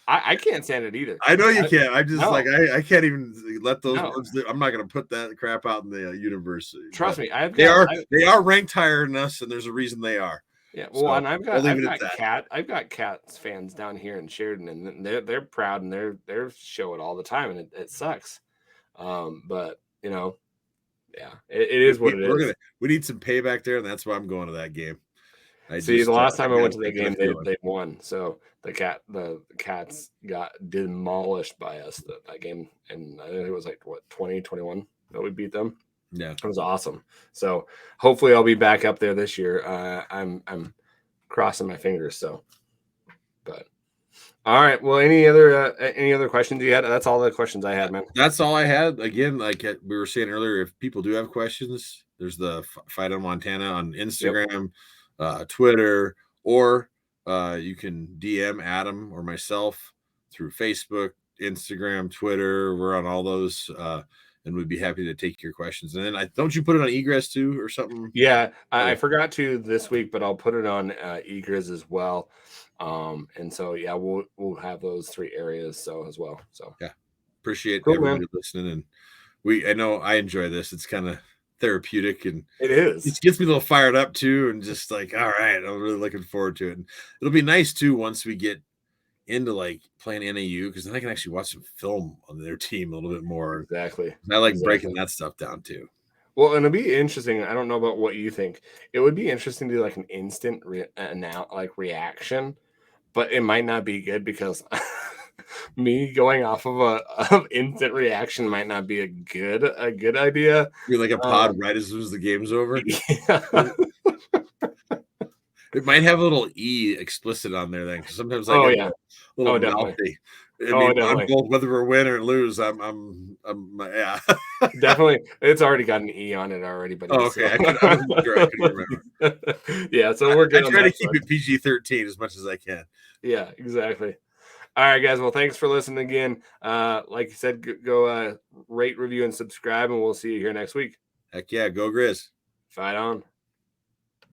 I can't stand it either. I know you can't. I just I can't even let those words. I'm not going to put that crap out in the universe. Trust me, they are ranked higher than us, and there's a reason they are. Yeah, well, so, and I've got Cats fans down here in Sheridan, and they're proud and they're show it all the time, and it sucks. But it is what it is. We need some payback there, and that's why I'm going to that game. The last time I went to the game, they won. So the Cats got demolished by us that game, and I think it was 2021 that we beat them. Yeah, it was awesome. So hopefully I'll be back up there this year. I'm crossing my fingers. So, but all right. Well, any other questions you had? That's all the questions I had, man. That's all I had. Again, like we were saying earlier, if people do have questions, there's the Fight on Montana on Instagram, Twitter, or you can DM Adam or myself through Facebook, Instagram, Twitter. We're on all those. and we'd be happy to take your questions. And then don't you put it on egress too or something? Yeah, I forgot to this week, but I'll put it on egress as well. And so yeah, we'll have those 3 areas as well. So yeah, appreciate everybody listening, and I know I enjoy this. It's kind of therapeutic, and it is. It gets me a little fired up too, and just like, all right, I'm really looking forward to it. And it'll be nice too once we get into like playing NAU, because then I can actually watch some film on their team a little bit more. Exactly. I like breaking that stuff down too. Well, and it'll be interesting. I don't know about what you think. It would be interesting to do like an instant reaction, but it might not be good because me going off of a instant reaction might not be a good idea. You're like a pod right as soon as the game's over. Yeah. It might have a little E explicit on there then, because sometimes I get a little mouthy. I mean, on both whether we win or lose, I'm yeah. Definitely, it's already got an E on it already. But okay, I wasn't sure. I couldn't remember. Yeah, so we're good. I try to keep it PG-13 as much as I can. Yeah, exactly. All right, guys. Well, thanks for listening again. Like you said, go rate, review, and subscribe, and we'll see you here next week. Heck yeah, go Grizz. Fight on.